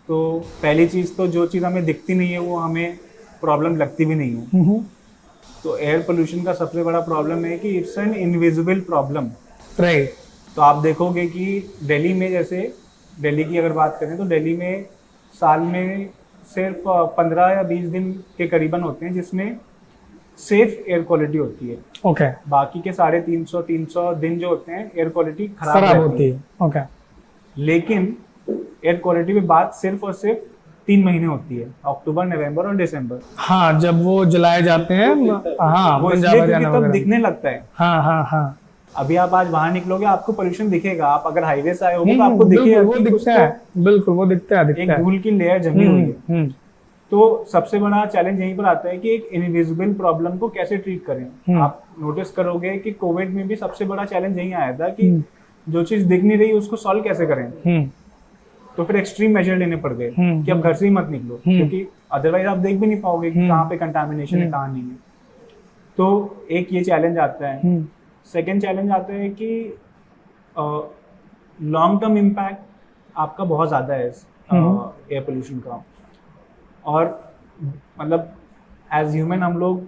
तो पहली चीज़ तो जो चीज़ हमें दिखती नहीं है वो हमें प्रॉब्लम लगती भी नहीं है। तो एयर पोल्यूशन का सबसे बड़ा प्रॉब्लम है कि it's an invisible problem. Right. तो आप देखोगे कि दिल्ली में, जैसे दिल्ली की अगर बात करें तो दिल्ली में साल में सिर्फ 15 या 20 दिन के करीबन होते हैं जिसमें सेफ एयर क्वालिटी होती है। ओके। बाकी के 350 दिन जो होते हैं एयर क्वालिटी खराब होती है। ओके। लेकिन एयर क्वालिटी में बात सिर्फ और सिर्फ 3 महीने होती है, अक्टूबर, नवंबर और दिसंबर। हाँ, जब वो जलाए जाते हैं। हाँ, वो इसलिए क्योंकि तब दिखने लगता है। हाँ हाँ हाँ। अभी आप आज बाहर निकलोगे आपको पोल्यूशन दिखेगा, आप अगर हाईवे से आए होगे तो आपको दिखेगा, वो दिखता है, बिल्कुल वो दिखता है, एक धूल की लेयर जमी हुई है। तो सबसे बड़ा चैलेंज यहीं पर आता है कि एक इनविजिबल प्रॉब्लम को कैसे ट्रीट करें। आप नोटिस करोगे कि कोविड में भी सबसे बड़ा चैलेंज यही आया था कि जो चीज दिख नहीं रही उसको सॉल्व कैसे करें। तो फिर एक्सट्रीम मेजर लेने पड़ गए कि अब घर से ही मत निकलो, क्योंकि अदरवाइज आप देख भी नहीं पाओगे कि कहाँ पे कंटामिनेशन है कहाँ नहीं है। तो एक ये चैलेंज आता है। सेकेंड चैलेंज आता है कि लॉन्ग टर्म इम्पैक्ट आपका बहुत ज़्यादा है एयर पोल्यूशन का। और मतलब एज ह्यूमन हम लोग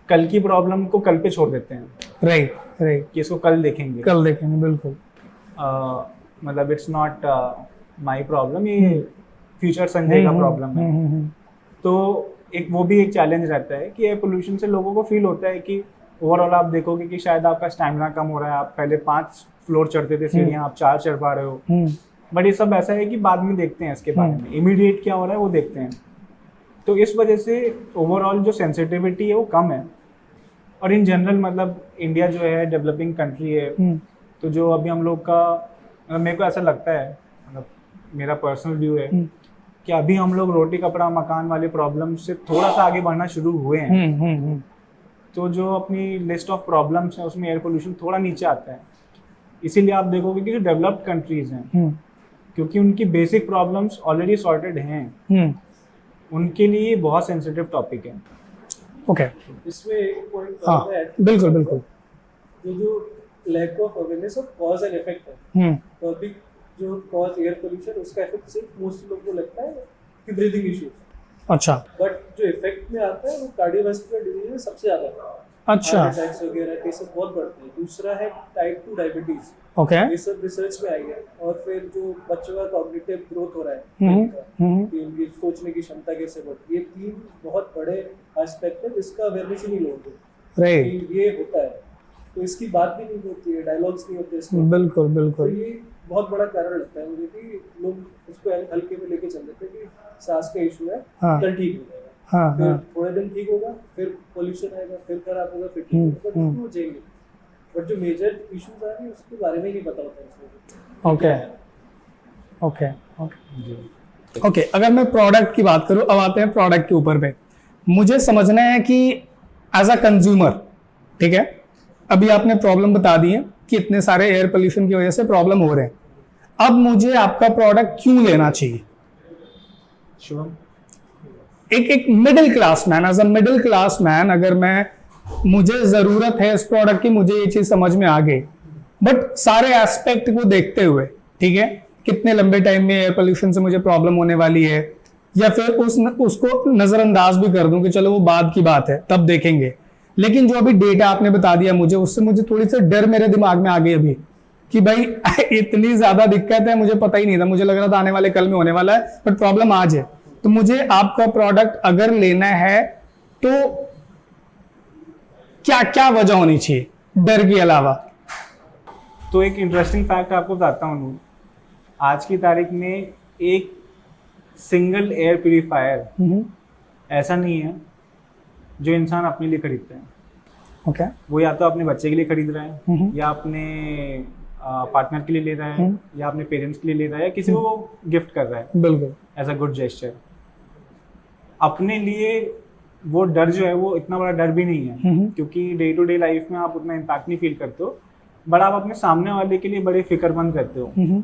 कल की प्रॉब्लम को कल पे छोड़ देते हैं। Right right. कि इसको कल देखेंगे, बिल्कुल। मतलब इट्स नॉट माय प्रॉब्लम, ये फ्यूचर संजय का प्रॉब्लम है। तो एक वो भी एक चैलेंज रहता है कि एयर पोल्यूशन से लोगों को फील होता है कि ओवरऑल आप देखोगे कि शायद आपका स्टैमिना कम हो रहा है, आप पहले 5 फ्लोर चढ़ते थे सीढ़ियाँ, आप 4 चढ़ पा रहे हो। बट ये सब ऐसा है कि बाद में देखते हैं इसके बारे में, इमीडिएट क्या हो रहा है वो देखते हैं। तो इस वजह से ओवरऑल जो सेंसिटिविटी है वो कम है। और इन जनरल मतलब इंडिया जो है डेवलपिंग कंट्री है, तो जो अभी हम लोग का मेरे को ऐसा लगता है, मतलब मेरा पर्सनल व्यू है कि अभी हम लोग रोटी कपड़ा मकान वाले प्रॉब्लम से थोड़ा सा आगे बढ़ना शुरू हुए हैं। तो जो अपनी लिस्ट ऑफ प्रॉब्लम्स है उसमें एयर पोल्यूशन थोड़ा नीचे आता है। इसीलिए आप देखोगे कि जो डेवलप्ड कंट्रीज हैं, क्योंकि उनकी बेसिक प्रॉब्लम्स ऑलरेडी सॉर्टेड हैं, उनके लिए बहुत सेंसिटिव टॉपिक है। ओके। इसमें एक पॉइंट है, बिल्कुल जो lack of awareness of cause and effect है। तो अभी जो कॉज एयर पोल्यूशन, उसका इफेक्ट सिर्फ मोस्ट लोगों को लगता है कि ब्रीदिंग इश्यूज। अच्छा। बट जो इफेक्ट में आता है वो कार्डियोवास्कुलर डिजीज में सबसे ज्यादा है। अच्छा। हार्ट अटैक्स वगैरह केसेस बहुत बढ़ते हैं। दूसरा है टाइप 2 डायबिटीज। ओके। ये सब रिसर्च में आई है। और फिर जो बच्चों का कॉग्निटिव ग्रोथ हो रहा है, कि उनकी सोचने की क्षमता कैसे बढ़ती है, ये 3 बहुत बड़े एस्पेक्ट है जिसका अवेयरनेस ही नहीं लोगों को। राइट। ये होता है तो इसकी बात भी नहीं होती है, डायलॉग्स नहीं होते इसमें। बिल्कुल। तो ये बहुत बड़ा कारण लगता है मुझे कि लोग उसको हल्के में लेके चल देते हैं कि सांस का इशू है, कल ठीक हो जाएगा। फिर थोड़े दिन ठीक होगा, फिर पोल्यूशन आएगा, फिर खराब होगा, फिर ठीक होगा, बट उसको जाएंगे। बट जो मेजर इश्यूज आ रहे हैं उसके बारे में ही नहीं पता होता है। ओके। अगर मैं प्रोडक्ट की बात करूं, अब आते हैं प्रोडक्ट के ऊपर पे। मुझे समझना है कि एज अ कंज्यूमर, ठीक है, अभी आपने प्रॉब्लम बता दी है कि इतने सारे एयर पोल्यूशन की वजह से प्रॉब्लम हो रहे हैं। अब मुझे आपका प्रोडक्ट क्यों लेना चाहिए? एक middle class man, as a middle class man, अगर मुझे जरूरत है इस प्रोडक्ट की, मुझे ये चीज समझ में आ गई, बट सारे एस्पेक्ट को देखते हुए, ठीक है, कितने लंबे टाइम में एयर पोल्यूशन से मुझे प्रॉब्लम होने वाली है, या फिर उसको नजरअंदाज भी कर दूं कि चलो वो बाद की बात है, तब देखेंगे। लेकिन जो अभी डेटा आपने बता दिया मुझे, उससे मुझे थोड़ी सी डर मेरे दिमाग में आ गई अभी कि भाई इतनी ज्यादा दिक्कत है, मुझे पता ही नहीं था, मुझे लग रहा था आने वाले कल में होने वाला है, बट प्रॉब्लम आज है। तो मुझे आपका प्रोडक्ट अगर लेना है तो क्या क्या वजह होनी चाहिए डर के अलावा? तो एक इंटरेस्टिंग फैक्ट आपको बताता हूँ। आज की तारीख में एक सिंगल एयर प्यूरिफायर ऐसा नहीं है जो इंसान अपने लिए खरीदते हैं। ओके वो या तो अपने बच्चे के लिए खरीद रहा है, या अपने पार्टनर के लिए ले रहा है, या अपने पेरेंट्स के लिए ले रहा है, या किसी को गिफ्ट कर रहा है बिल्कुल एज अ गुड जेस्चर। अपने लिए वो डर जो है वो इतना बड़ा डर भी नहीं है, क्योंकि डे टू डे लाइफ में आप उतना इम्पैक्ट नहीं फील करते हो, बट आप अपने सामने वाले के लिए बड़े फिक्रमंद रहते हो।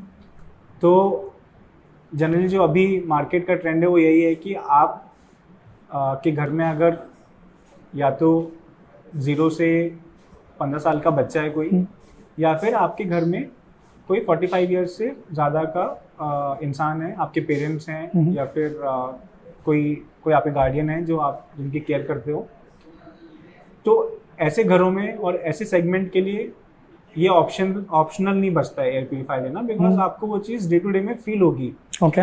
तो जनरली जो अभी मार्केट का ट्रेंड है वो यही है कि आप के घर में अगर या तो 0 से 15 साल का बच्चा है कोई, या फिर आपके घर में कोई 45 ईयर्स से ज़्यादा का इंसान है, आपके पेरेंट्स हैं, या फिर कोई आपके गार्डियन है जो आप जिनकी केयर करते हो, तो ऐसे घरों में और ऐसे सेगमेंट के लिए ये ऑप्शनल नहीं बचता है एयर प्यूरीफायर लेना, बिकॉज आपको वो चीज़ डे टू डे में फील होगी। ओके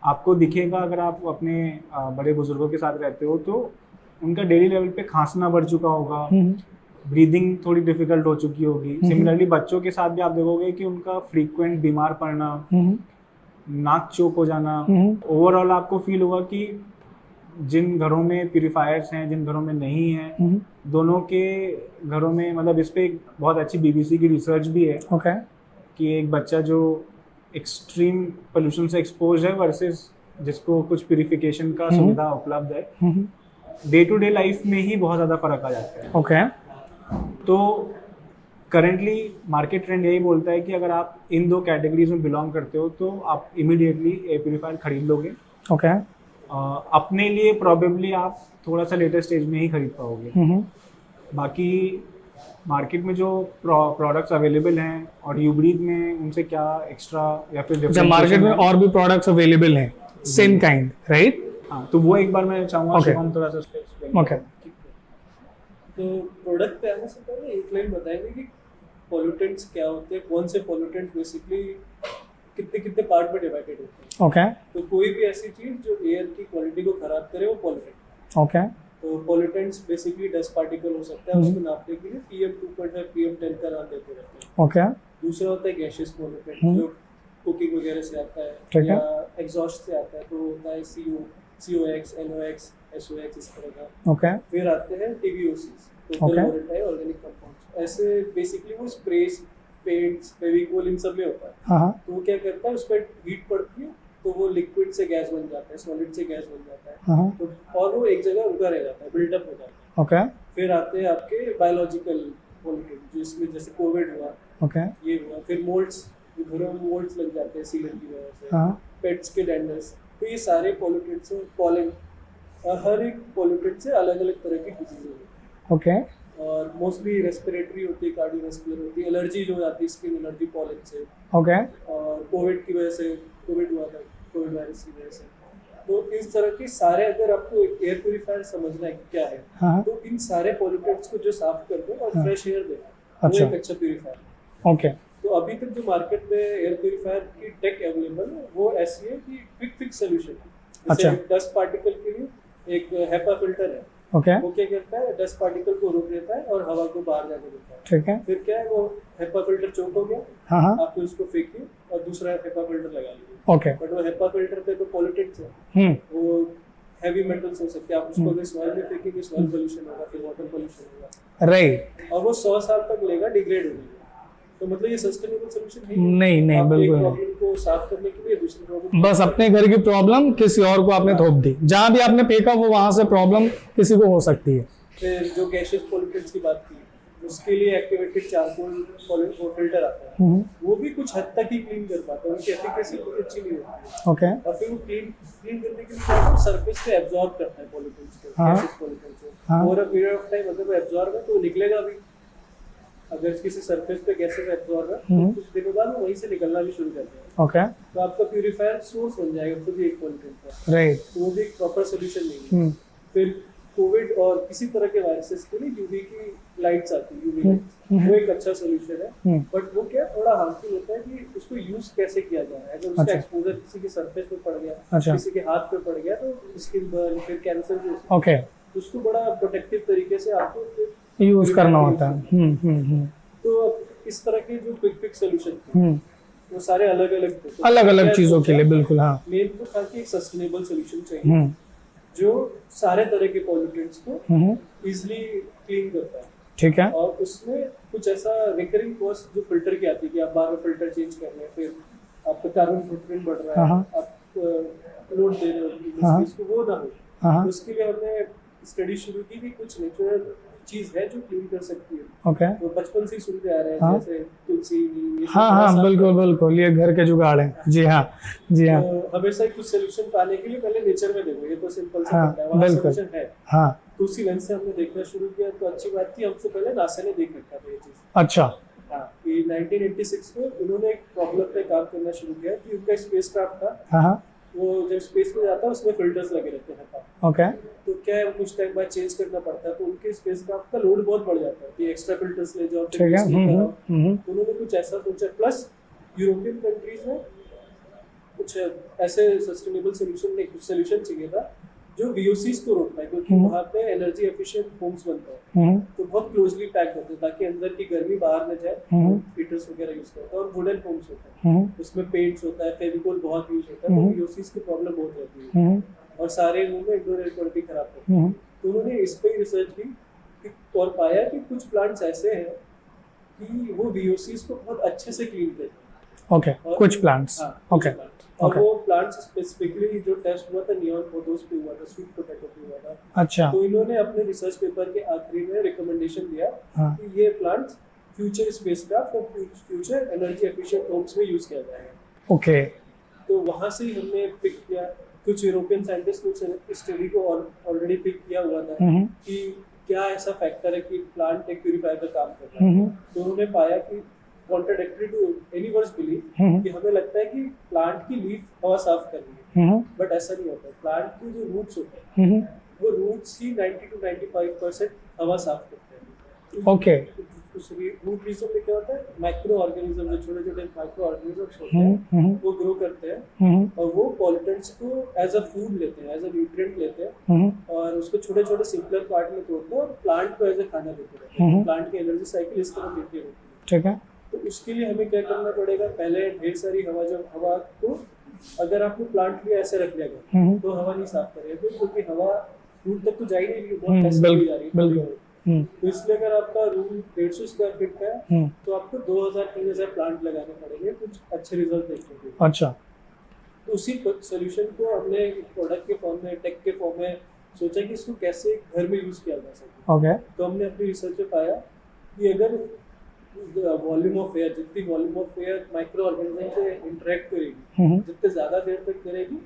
आपको दिखेगा, अगर आप अपने बड़े बुजुर्गों के साथ रहते हो तो उनका डेली लेवल पे खांसना बढ़ चुका होगा, ब्रीदिंग थोड़ी डिफिकल्ट हो चुकी होगी। सिमिलरली बच्चों के साथ भी आप देखोगे कि उनका फ्रीक्वेंट बीमार पड़ना, नाक चोक हो जाना, ओवरऑल आपको फील होगा कि जिन घरों में प्यूरीफायर्स हैं, जिन घरों में नहीं हैं, दोनों के घरों में, मतलब इस पे एक बहुत अच्छी बीबीसी की रिसर्च भी है कि एक बच्चा जो एक्सट्रीम पोल्यूशन से एक्सपोज है वर्सेस जिसको कुछ प्यूरिफिकेशन का सुविधा उपलब्ध है, डे टू डे लाइफ में ही बहुत ज़्यादा फर्क आ जाता है। ओके तो करेंटली मार्केट ट्रेंड यही बोलता है कि अगर आप इन दो कैटेगरीज में बिलोंग करते हो तो आप इमीडिएटली एयर प्यूरीफायर खरीद लोगे। ओके अपने लिए प्रॉबेबली आप थोड़ा सा लेटर स्टेज में ही खरीद पाओगे। बाकी मार्केट में जो प्रोडक्ट्स अवेलेबल हैं और यूब्रीथ में उनसे क्या एक्स्ट्रा या फिर जब मार्केट में और भी प्रोडक्ट्स अवेलेबल हैं सेम काइंड, राइट? हाँ, तो वो एक बार मैं चाहूँगा शिवम थोड़ा सा एक्सप्लेन। ओके तो प्रोडक्ट पे आने से पहले एक लाइन बताएंगे कि पॉल्यूटेंट्स क्या होते हैं, कौन से पॉल्यूटेंट्स बेसिकली कितने कितने पार्ट में डिवाइडेड होते हैं। ओके तो कोई भी ऐसी चीज़ जो एयर की क्वालिटी को खराब करे वो पॉल्यूटेंट। ओके तो पॉल्यूटेंट्स बेसिकली डस्ट पार्टिकल हो सकता है, उसको नापने के लिए PM2.5 PM10 का नाम देते रहते हैं। ओके दूसरा होता है गैशियस पॉल्यूटेंट जो कुकिंग वगैरह से आता है या एग्जॉस्ट से आता है, तो होता है COX, NOx, SOx इस तरह का। ओके फिर आते हैं TVOCs, total volatile organic compounds. ऐसे बेसिकली वो स्प्रेस, पेंट्स, फेविकोल इन सब में होता है। हाँ तो वो क्या करता है, उस पर हीट पड़ती है तो वो लिक्विड से गैस बन जाता है, सॉलिड से गैस बन जाता है, हाँ तो और वो एक जगह रुका रह जाता है, बिल्डअप हो जाता है। ओके फिर आते हैं आपके बायोलॉजिकल पॉल्यूटेंट, जिसमें जैसे कोविड हुआ, ओके ये हुआ। फिर मोल्ड्स, घरों में मोल्ड्स लग जाते हैं सीलन की वजह से, हाँ पेट्स के डेंडर्स। तो ये सारे पॉल्यूटेंट्स हैं, पॉलन, हर एक पॉल्यूटेंट से अलग अलग तरह की डिजीज होती ओके है, और मोस्टली रेस्पिरेटरी होती है, कार्डियोवैस्कुलर होती है, एलर्जी जो आती है स्किन एलर्जी पॉलन से, ओके और कोविड की वजह से, कोविड हुआ था कोविड वायरस की वजह से। तो इस तरह के सारे, अगर आपको एयर प्यूरीफायर समझना है कि क्या है, हाँ तो इन सारे पॉल्यूटेंट्स को जो साफ कर दो और फ्रेश एयर दे, अच्छा। वो एक अच्छा प्यूरीफायर। ओके तो अभी तक जो मार्केट में एयर प्यूरीफायर की टेक अवेलेबल है वो ऐसी है कि क्विक फिक्स सोल्यूशन है। अच्छा। जैसे डस्ट पार्टिकल के लिए एक हेपा फिल्टर है, ओके वो क्या करता है, डस्ट पार्टिकल को रोक देता है और हवा को बाहर जाने देता है। ठीक है फिर क्या है, वो हेपा फिल्टर चोक हो गया, हाँ हाँ आपको उसको फेंकिए और दूसरा हेपा फिल्टर लगा लीजिए। ओके बट वो हेपा फिल्टर पे तो पॉल्यूटेंट्स है, वो हैवी मेटल्स हो सकते हैं, आप उसको अगर सॉइल में फेंकेंगे सॉइल पोल्यूशन होगा, फिर वाटर पोल्यूशन होगा, राइट और वो 100 साल तक लेगा डिग्रेड होने में। तो मतलब ये सस्टेनेबल सोल्यूशन है नहीं नहीं आप बिल्कुल एक नहीं, प्रॉब्लम को साफ करने के लिए दूसरी प्रॉब्लम, बस अपने घर की प्रॉब्लम किसी और को आपने थोप दी, जहाँ भी आपने फेंका वो वहां से प्रॉब्लम किसी को हो सकती है। फिर जो गैशियस पॉल्यूटेंट्स की बात की, उसके लिए एक्टिवेटेड चारकोल फिल्टर आता है, वो भी कुछ हद तक ही क्लीन कर पाता है, उनकी एफिकेसी बहुत अच्छी नहीं होती है। ओके और फिर वो क्लीन करने के लिए क्या है, सरफेस पे एब्जॉर्ब करता है पॉल्यूटेंट्स को, हाँ। गैशियस पॉल्यूटेंट्स को। हाँ। Over a period of time अगर वो एब्जॉर्ब है तो वो निकलेगा भी। अगर किसी सरफेस पे गैसेस एब्जॉर्ब है तो कुछ दिनों बाद वो वहीं से निकलना भी शुरू कर देगा, ओके तो आपका प्यूरीफायर सोर्स बन जाएगा खुद ही एक पॉल्यूटेंट का। राइट तो वो भी एक प्रॉपर सोल्यूशन नहीं है। फिर कोविड और किसी तरह के वायरसेस के लिए यूवी की लाइट्स आती है, यूवी लाइट्स, वो एक अच्छा सोल्यूशन है। बट वो क्या थोड़ा हार्मफुल होता है कि उसको यूज कैसे किया जा रहा है। अगर उसका अच्छा। एक्सपोजर किसी के सरफेस पे पड़ गया, अच्छा। किसी के हाथ पे पड़ गया, तो स्किन बर्न, फिर कैंसर भी हो सकता ओके है। तो उसको बड़ा प्रोटेक्टिव तरीके से आपको यूज करना होता है। तो इस तरह के जो क्विक फिक्स सोल्यूशन थे वो सारे अलग अलग थे, तो अलग अलग मैं चीजों के सोचा लिए बिल्कुल हाँ। मेन तो था कि एक सस्टेनेबल सोल्यूशन चाहिए जो सारे तरह के पॉल्यूटेंट्स को इजिली क्लीन करता है। ठीक है। और उसमें कुछ ऐसा रिकरिंग कॉस्ट जो फिल्टर की आती है कि आप बार बार फिल्टर चेंज कर रहे हैं, फिर आपका कार्बन फुटप्रिंट बढ़ रहा है, आप लोड दे रहे हो इसको, वो ना हो। तो उसके लिए हमने स्टडी शुरू की कि कुछ नेचुरल चीज है जो क्लीन कर सकती है। ओके। तो बचपन से ही सुनते आ रहे हैं, जैसे तुलसी, नीम, हाँ, बिल्कुल, ये घर के जुगाड़ हैं। जी हाँ। तो हमेशा ही कुछ सोल्यूशन पाने के लिए पहले नेचर में देखो, ये तो सिंपल सा है, वहाँ सोल्यूशन है। हाँ। तो उसी लेंस से हमने देखना शुरू किया। तो अच्छी बात थी, हमसे पहले नासा ने देख रखा था ये चीज। अच्छा। हाँ, कि 1986 में उन्होंने एक प्रॉब्लम पे काम करना शुरू किया कि उनका स्पेसक्राफ्ट था, हाँ। वो जब स्पेस में जाता है उसमें फिल्टर्स लगे रहते हैं। ओके। तो क्या है, कुछ टाइम बाद चेंज करना पड़ता है, तो उनके स्पेसक्राफ्ट का लोड बहुत बढ़ जाता है कि एक्स्ट्रा फिल्टर्स ले जाओ। ठीक है। उन्होंने कुछ ऐसा सोचा। प्लस यूरोपियन कंट्रीज में कुछ ऐसे सस्टेनेबल सोल्यूशन चाहिए था जो VOCs को रोक पाए, क्योंकि वहाँ पे एनर्जी एफिशिएंट होम्स बनते हैं, तो बहुत क्लोजली पैक होते हैं ताकि अंदर की गर्मी बाहर न जाए। हीटर्स वगैरह यूज करते हैं और वुडन होम्स होते हैं, उसमें पेंट्स होता है, फेविकोल बहुत यूज होता है, तो VOCs की प्रॉब्लम बहुत रहती है और सारे रूम में इंडोर एयर क्वालिटी खराब होती है। तो उन्होंने इस पे रिसर्च की और पाया कि कुछ प्लांट्स ऐसे हैं कि वो VOCs को बहुत अच्छे से क्लीन करते हैं। ओके, कुछ प्लांट्स। ओके। और वो प्लांट्स स्पेसिफिकली जो टेस्ट हुआ था नियॉन पोथोस पे हुआ था, स्वीट पोटैटो पे हुआ था। अच्छा। तो इन्होंने अपने रिसर्च पेपर के आखिरी में रिकमेंडेशन दिया कि ये प्लांट्स फ्यूचर स्पेसक्राफ्ट और फ्यूचर एनर्जी एफिशिएंट होम्स में यूज किया जाएगा। ओके। तो वहाँ से ही हमने पिक किया। कुछ यूरोपियन साइंटिस्ट ने स्टडी को ऑलरेडी पिक किया हुआ था कि क्या ऐसा फैक्टर है कि प्लांट एक प्यूरिफायर का काम कर रहा है। तो उन्होंने पाया कि कॉन्ट्राडिक्टरी टू एनीवनस बिलीफ कि हमें लगता है कि प्लांट की लीफ हवा साफ कर रही है, बट ऐसा नहीं होता। प्लांट के जो रूट्स होते हैं वो रूट्स ही 90 to 95% हवा साफ करते हैं। ओके। उस रूट रीजन में क्या होता है, माइक्रो ऑर्गेनिज्म, जो छोटे छोटे माइक्रो ऑर्गेनिजम्स होते हैं वो ग्रो करते हैं और वो पॉल्यूटेंट्स को एज अ फूड लेते हैं, एज अ न्यूट्रिएंट लेते हैं और उसको छोटे छोटे सिंपलर पार्ट में तोड़ते हैं और प्लांट को एज अ खाना देते हैं। प्लांट की एनर्जी साइकिल इस तरह देती है। ठीक है। तो उसके लिए हमें क्या करना पड़ेगा, पहले ढेर सारी हवा को अगर आपने प्लांट भी ऐसे रख लिया तो हवा नहीं साफ करेगा, क्योंकि हवा रूट तक तो जा ही नहीं, बहुत टेस्ट की जा रही है। तो इसलिए अगर आपका रूम 150 स्क्वायर फीट का है तो आपको 2000-3000 प्लांट लगाने पड़ेंगे कुछ अच्छे रिजल्ट देखने के लिए। अच्छा। तो उसी सोल्यूशन को हमने प्रोडक्ट के फॉर्म में, टेक के फॉर्म में सोचा कि इसको कैसे घर में यूज किया जा सके। ओके। तो हमने अपनी रिसर्च में पाया कि अगर वॉल्यूम ऑफ एयर, जितनी volume of air micro organism से इंटरेक्ट करेगी, जितने ज्यादा देर तक करेगी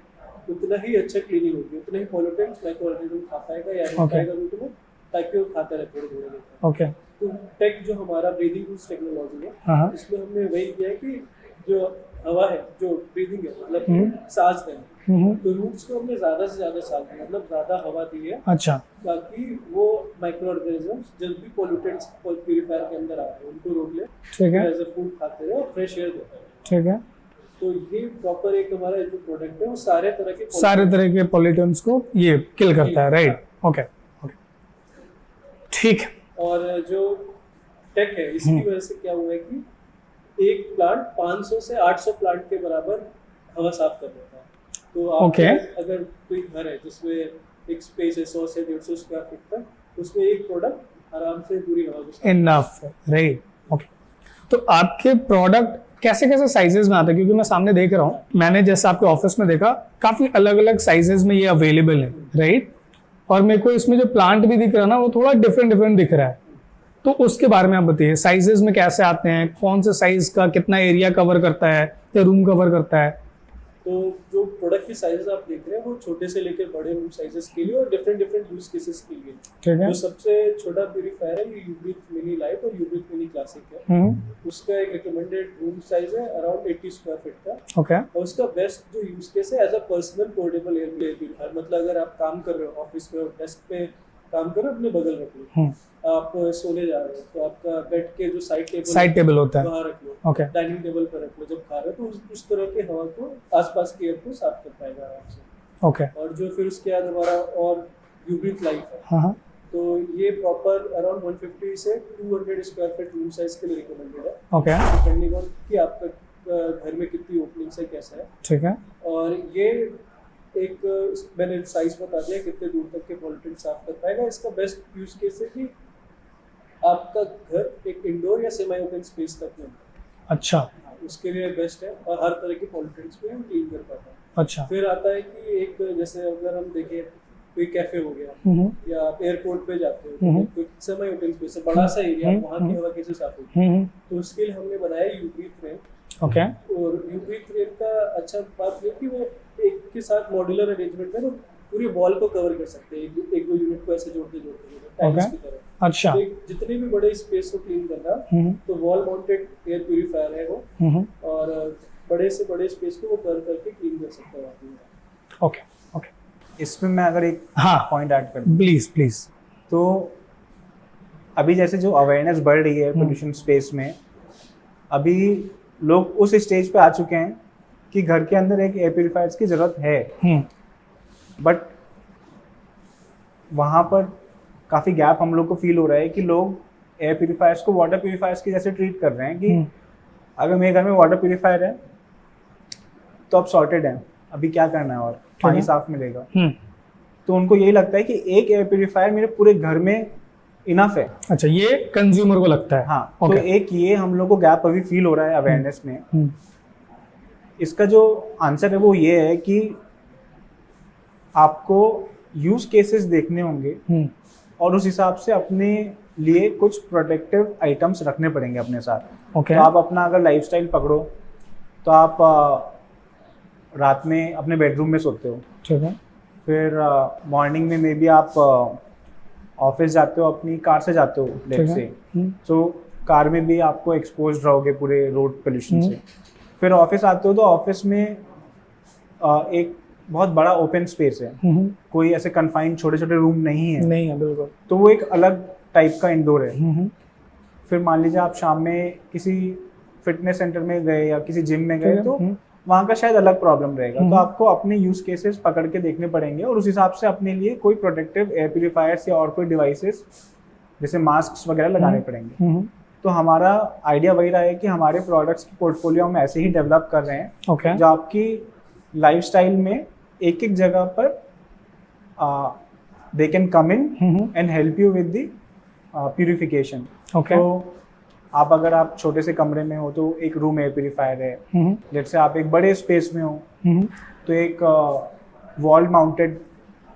उतना ही अच्छा क्लीनिंग होगी, उतना ही पॉल्यूटेंट्स माइक्रो ऑर्गेनिज्म खा पाएगा या नहीं पाएगा रूट में, ताकि वो खाता रहे थोड़ी देर। ओके। तो टेक जो हमारा ब्रीदिंग रूट्स टेक्नोलॉजी है, इसमें हमने वही किया है कि जो हवा है, जो ब्रीदिंग है, मतलब सांस लेना, तो रूट्स को हमने ज्यादा से ज्यादा सांस दी, मतलब ज्यादा हवा दी है। अच्छा। ताकि वो माइक्रो ऑर्गेनिजम्स जल्दी पॉल्यूटेंट्स प्यूरिफायर के अंदर आते हैं उनको रोक ले, ठीक है, एज अ फूड खाते रहे और फ्रेश एयर देते हैं। ठीक है। तो ये प्रॉपर एक हमारा जो प्रोडक्ट है वो सारे तरह के पॉल्यूटेंट्स को ये किल करता है, राइट? ओके। ओके, ठीक है। और जो टेक है इसकी वजह से क्या हुआ है कि एक प्लांट 500 से 800 प्लांट के बराबर हवा साफ कर देता है। तो आप अगर कोई घर है जिसमें एक स्पेस है 100 से 150 स्क्वायर फीट तक, उसमें एक प्रोडक्ट आराम से पूरी हवा इनफ, राइट? ओके। तो आपके प्रोडक्ट कैसे कैसे साइजेस में आते हैं? क्योंकि मैं सामने देख रहा हूँ, मैंने जैसे आपके ऑफिस में देखा काफी अलग अलग साइजेस में ये अवेलेबल है, राइट? और मेरे को इसमें जो प्लांट भी दिख रहा है ना, वो थोड़ा डिफरेंट दिख रहा है। तो उसके बारे में आप बताइए, साइजेस में कैसे आते हैं, कौन से साइज का कितना एरिया कवर करता है या रूम कवर करता है? तो जो प्रोडक्ट के साइजेस आप देख रहे हैं वो छोटे से लेकर बड़े रूम साइजेस के लिए और डिफरेंट यूज केसेस के लिए। ठीक है। जो सबसे छोटा प्यूरीफायर है ये यूब्रिथ मिनी लाइट और यूब्रिथ मिनी क्लासिक है। उसका एक रिकमेंडेड रूम साइज है अराउंड 80 स्क्वायर फीट का। ओके। और उसका बेस्ट जो यूज केस है as a personal portable air purifier, मतलब अगर आप काम कर रहे हो ऑफिस में और डेस्क पे काम कर रहे हो, अपने बगल रख लो। आप सोने जा रहे हो तो आपका बेड के जो साइड टेबल होता है वहाँ रख लो, ओके, डाइनिंग टेबल पर रख लो जब खा रहे हो, तो उस तरह के हवा को आसपास के एयर को साफ कर पाएगा आराम से। ओके। और जो फिर उसके बाद हमारा और यूब्रिथ लाइफ है, तो ये प्रॉपर अराउंड 150 से 200 स्क्वायर फीट रूम साइज के लिए रिकमेंडेड है। ओके। डिपेंडिंग ऑन कि आपका घर में कितनी ओपनिंग्स है, कैसा है। ठीक है। और ये एक मैंने साइज बता दिया कितने दूर तक के पॉलिटेंट साफ कर पाएगा। इसका बेस्ट यूज केस है कि आपका घर एक इंडोर या सेमी ओपन स्पेस तक में, अच्छा उसके लिए बेस्ट है और हर तरह के पॉलिटेंट्स को हम क्लीन कर पाता है। अच्छा फिर आता है कि एक जैसे अगर हम देखें कोई कैफे हो गया या आप एयरपोर्ट पे जाते हो तो कोई सेमी ओपन स्पेस है, बड़ा सा एरिया, वहाँ की हवा कैसे साफ होगी, तो उसके लिए हमने बनाया यूब्रीथ फ्रेम। ओके और यूब्रीथ फ्रेम का अच्छा बात ये कि वो एक के साथ मॉड्यूलर अरेंजमेंट में वो पूरी वॉल को कवर कर सकते हैं, एक दो यूनिट को ऐसे जोड़ते टाइल्स की तरह। अच्छा तो जितने भी बड़े स्पेस को क्लीन करना तो वॉल माउंटेड एयर प्यूरिफायर है वो, और बड़े से बड़े स्पेस को वो कर करके क्लीन कर सकता है आप। ओके ओके, इसमें मैं अगर एक हाँ पॉइंट ऐड कर दूं, प्लीज प्लीज। तो अभी जैसे जो अवेयरनेस बढ़ रही है पोल्यूशन स्पेस में, अभी लोग उस स्टेज पे आ चुके हैं कि घर के अंदर एक एयर प्यूरिफायर्स की ज़रूरत है, बट वहाँ पर काफ़ी गैप हम लोग को फील हो रहा है कि लोग एयर प्यूरिफायर्स को वाटर प्यूरिफायर्स की जैसे ट्रीट कर रहे हैं कि अगर मेरे घर में वाटर प्यूरिफायर है तो अब सॉर्टेड है, अभी क्या करना है और पानी साफ मिलेगा। तो उनको यही लगता है कि एक एयर प्यूरिफायर मेरे पूरे घर में इनफ है। अच्छा, ये कंज्यूमर को लगता है। हाँ, तो एक ये हम लोग को गैप अभी फील हो रहा है अवेयरनेस में। इसका जो आंसर है वो ये है कि आपको यूज केसेस देखने होंगे और उस हिसाब से अपने लिए कुछ प्रोटेक्टिव आइटम्स रखने पड़ेंगे अपने साथ। ओके तो आप अपना अगर लाइफस्टाइल पकड़ो तो आप रात में अपने बेडरूम में सोते हो, ठीक है, फिर मॉर्निंग में मे बी आप ऑफिस जाते हो, अपनी कार से जाते हो लेट से, तो कार में भी आपको एक्सपोज रहोगे पूरे रोड पोल्यूशन से। फिर ऑफिस आते हो तो ऑफिस में एक बहुत बड़ा ओपन स्पेस है, कोई ऐसे कन्फाइंड छोटे छोटे रूम नहीं है, बिल्कुल। तो वो एक अलग टाइप का इंडोर है। फिर मान लीजिए आप शाम में किसी फिटनेस सेंटर में गए या किसी जिम में गए तो वहाँ का शायद अलग प्रॉब्लम रहेगा। तो आपको अपने यूज केसेस पकड़ के देखने पड़ेंगे और उस हिसाब से अपने लिए कोई प्रोटेक्टिव एयर प्यूरिफायर्स या और कोई डिवाइसेस जैसे मास्क वगैरह लगाने पड़ेंगे। तो हमारा आइडिया वही रहा है कि हमारे प्रोडक्ट्स की पोर्टफोलियो हम ऐसे ही डेवलप कर रहे हैं जो आपकी लाइफस्टाइल में एक एक जगह पर they can come in and help you with the purification. तो आप अगर आप छोटे से कमरे में हो तो एक रूम एयर प्यूरिफायर है, जैसे आप एक बड़े स्पेस में हो तो एक वॉल माउंटेड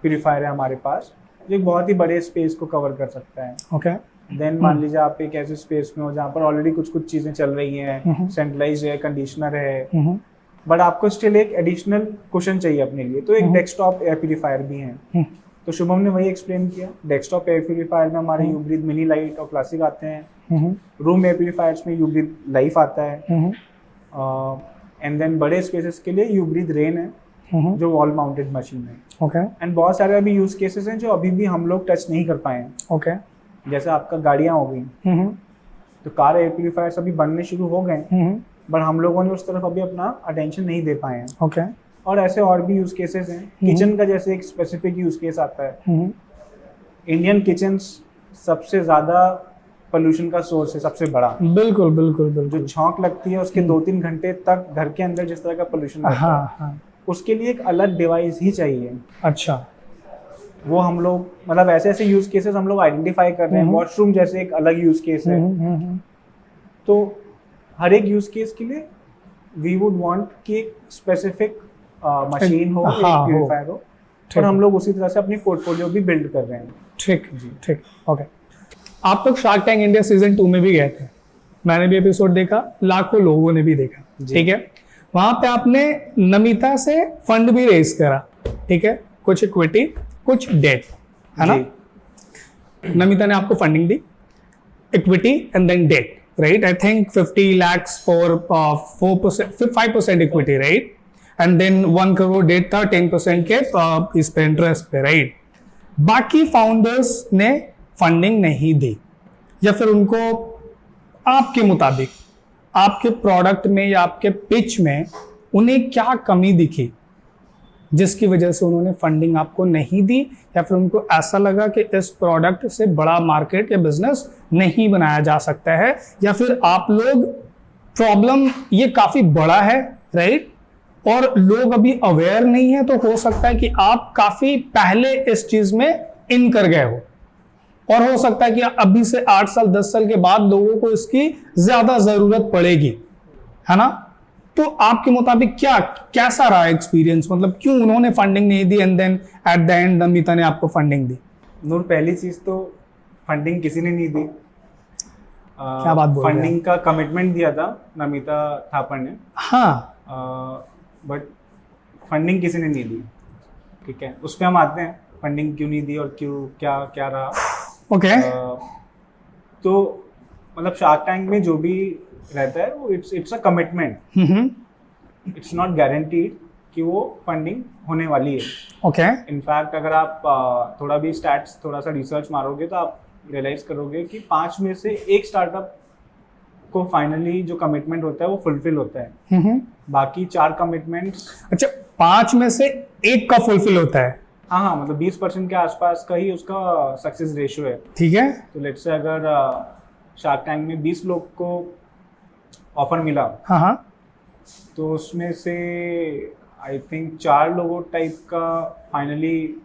प्यूरिफायर है हमारे पास जो एक बहुत ही बड़े स्पेस को कवर कर सकता है। देन मान लीजिए आप एक ऐसे स्पेस में हो जहाँ पर ऑलरेडी कुछ कुछ चीज़ें चल रही हैं, सेंट्रलाइज है, कंडीशनर है, बट आपको स्टिल एक एडिशनल कुशन चाहिए अपने लिए, तो एक डेस्कटॉप एयर प्यूरिफायर भी है। तो शुभम ने वही एक्सप्लेन किया, डेस्कटॉप एयर प्यूरिफायर में हमारे यूब्रीथ मिनी लाइट और क्लासिक आते हैं, रूम एयर प्यूरिफायर्स में यूब्रीथ लाइफ आता है, एंड देन बड़े स्पेसेस के लिए यूब्रीथ रेन है जो वॉल माउंटेड मशीन है। एंड बहुत सारे अभी यूज केसेस हैं जो अभी भी हम लोग टच नहीं कर पाए हैं। जैसे आपका गाड़ियाँ हो गई, तो कार एयर प्यूरिफायर्स अभी बनने शुरू हो गए, बट हम लोगों ने उस तरफ अभी अपना अटेंशन नहीं दे पाए हैं। और ऐसे और भी यूज केसेस हैं। किचन का जैसे एक स्पेसिफिक यूज केस आता है, इंडियन किचन सबसे ज्यादा पोल्यूशन का सोर्स है, सबसे बड़ा। बिल्कुल बिल्कुल बिल्कुल। जो छौंक लगती है उसके 2-3 घंटे तक घर के अंदर जिस तरह का पोल्यूशन रहता है, उसके लिए एक अलग डिवाइस ही चाहिए। अच्छा, वो हम लोग मतलब ऐसे ऐसे यूज केसेस हम लोग आइडेंटिफाई कर रहे हैं। वॉशरूम जैसे एक अलग यूज केस है। तो हर एक यूज केस के लिए वी वुड वांट कि एक स्पेसिफिक मशीन हो, एक प्यूरिफायर हो, और हम लोग उसी तरह से अपनी पोर्टफोलियो भी बिल्ड कर रहे हैं। ठीक जी, ठीक, ओके। आप लोग शार्क टैंक इंडिया सीजन 2 में भी गए थे, मैंने भी एपिसोड देखा, लाखों लोगों ने भी देखा, ठीक है। वहां पे आपने नमिता से फंड भी रेज करा, ठीक है, कुछ इक्विटी कुछ डेट, है ना। नमिता ने आपको फंडिंग दी, equity and then debt, right. I think 50 lakhs for 4%, 5% equity, right, and then 1 crore debt था, 10% के इस पे इंटरेस्ट पे, राइट। बाकी फाउंडर्स ने फंडिंग नहीं दी, या फिर उनको आपके मुताबिक आपके प्रोडक्ट में या आपके पिच में उन्हें क्या कमी दिखी जिसकी वजह से उन्होंने फंडिंग आपको नहीं दी, या फिर उनको ऐसा लगा कि इस प्रोडक्ट से बड़ा मार्केट या बिजनेस नहीं बनाया जा सकता है, या फिर आप लोग प्रॉब्लम ये काफ़ी बड़ा है, राइट, और लोग अभी अवेयर नहीं है, तो हो सकता है कि आप काफी पहले इस चीज में इन कर गए हो, और हो सकता है कि अभी से 8 साल 10 साल के बाद लोगों को इसकी ज्यादा जरूरत पड़ेगी, है ना? तो आपके मुताबिक क्या कैसा रहा एक्सपीरियंस, मतलब क्यों उन्होंने फंडिंग नहीं दी and then at the end Namita ने आपको फंडिंग दी? नूर, पहली चीज तो फंडिंग किसी ने नहीं दी। क्या बात बोल रहे हैं? फंडिंग का कमिटमेंट दिया था नमिता थापर ने, हाँ, बट फंडिंग किसी ने नहीं दी। ठीक है, उस पर हम आते हैं, फंडिंग क्यों नहीं दी और क्यों, क्या क्या रहा। ओके। तो मतलब शार्क टैंक में जो भी रहता है वो it's a commitment, it's not guaranteed कि वो फंडिंग होने वाली है। ओके। इनफैक्ट अगर आप थोड़ा भी स्टैट्स, थोड़ा सा रिसर्च मारोगे तो आप रियलाइज करोगे कि 5 में से 1 स्टार्टअप को फाइनली जो कमिटमेंट होता है वो फुलफिल होता है। बाकी 4 कमिटमेंट्स, अच्छा, 5 में से 1 का फुलफिल होता है? हाँ, मतलब 20% के आसपास का ही उसका सक्सेस रेशियो है। ठीक है। तो लेट्स से अगर शार्क टैंक में 20 लोग को ऑफर मिला, हाँ हाँ, तो उसमें से आई थिंक 4 लोगों टाइप का finally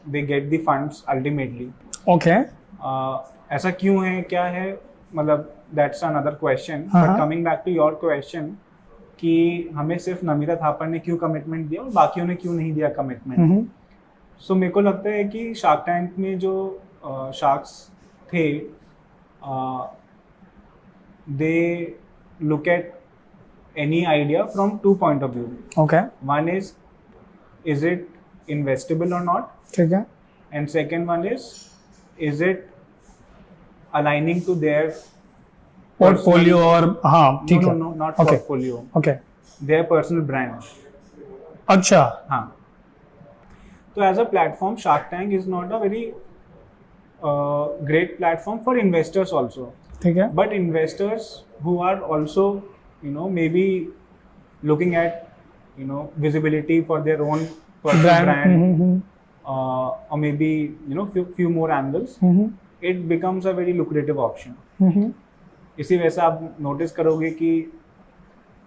they get the funds ultimately. Okay. ऐसा क्यों है, क्या है, मतलब दैट्स अनदर क्वेश्चन। हाँ, but coming back to your question कि हमें सिर्फ नमिता थापर ने क्यों कमिटमेंट दिया और बाकियों ने क्यों नहीं दिया कमिटमेंट। सो मेरे को लगता है कि शार्क टैंक में जो शार्क्स थे, दे look at any idea from 2 point of view. Okay. One is it investable or not? ठीक है। And second one is it aligning to their portfolio और हाँ, ठीक है। no, not Okay. portfolio. Okay. Their personal brand. अच्छा। हाँ। तो as a platform, Shark Tank is not a very great platform for investors also. ठीक है। But investors who are also, maybe looking at, visibility for their own personal brand, or maybe, few more angles, it becomes a very lucrative option. इसी वजह से आप notice करोगे कि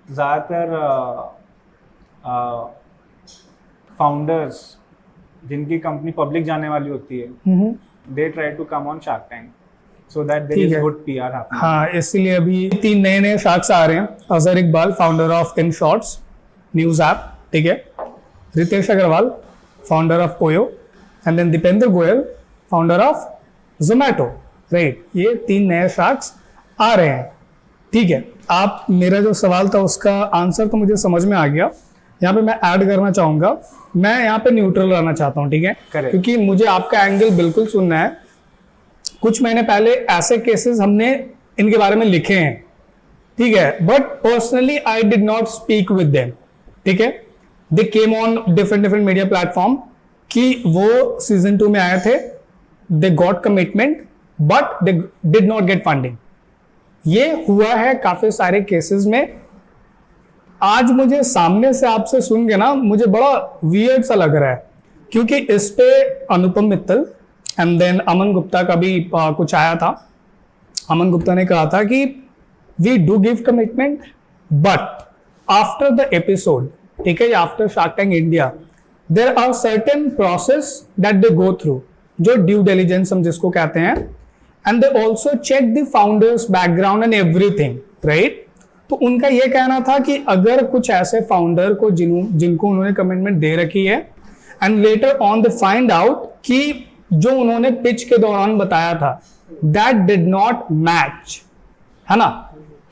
ज़्यादातर founders जिनकी कंपनी पब्लिक जाने वाली होती है, they try to come on Shark Tank. So that there is good PR happening. हाँ, इसीलिए अभी 3 नए शार्क्स आ रहे हैं। Azhar Iqbal, founder of Inshorts news app, ठीक है, रितेश अग्रवाल, फाउंडर ऑफ पोयो, and then Deepinder Goyal, founder of Zomato, right. ये 3 नए शार्क्स आ रहे हैं, ठीक है। आप, मेरा जो सवाल था उसका आंसर तो मुझे समझ में आ गया। यहाँ पे मैं ऐड करना चाहूंगा, मैं यहाँ पे न्यूट्रल रहना चाहता हूँ, ठीक है, क्योंकि मुझे आपका एंगल बिल्कुल सुनना है। कुछ महीने पहले ऐसे केसेस हमने इनके बारे में लिखे हैं, ठीक है, but personally I did not speak with them, ठीक है। They came on different media platform कि वो सीजन 2 में आए थे, they got commitment but they did not get funding. ये हुआ है काफी सारे केसेस में। आज मुझे सामने से आपसे सुन के ना मुझे बड़ा वियर्ड सा लग रहा है, क्योंकि इस पे अनुपम मित्तल एंड देन अमन गुप्ता का भी कुछ आया था। अमन गुप्ता ने कहा था कि we do give commitment but after the episode, ठीक है, after Shark Tank India there are certain process that they go through, जो ड्यू डिलिजेंस हम जिसको कहते हैं, and they also check the founders background and everything, right. तो उनका यह कहना था कि अगर कुछ ऐसे फाउंडर को जिनको उन्होंने कमिटमेंट दे रखी है and later on they find out कि जो उन्होंने पिच के दौरान बताया था दैट डिड नॉट मैच, है ना,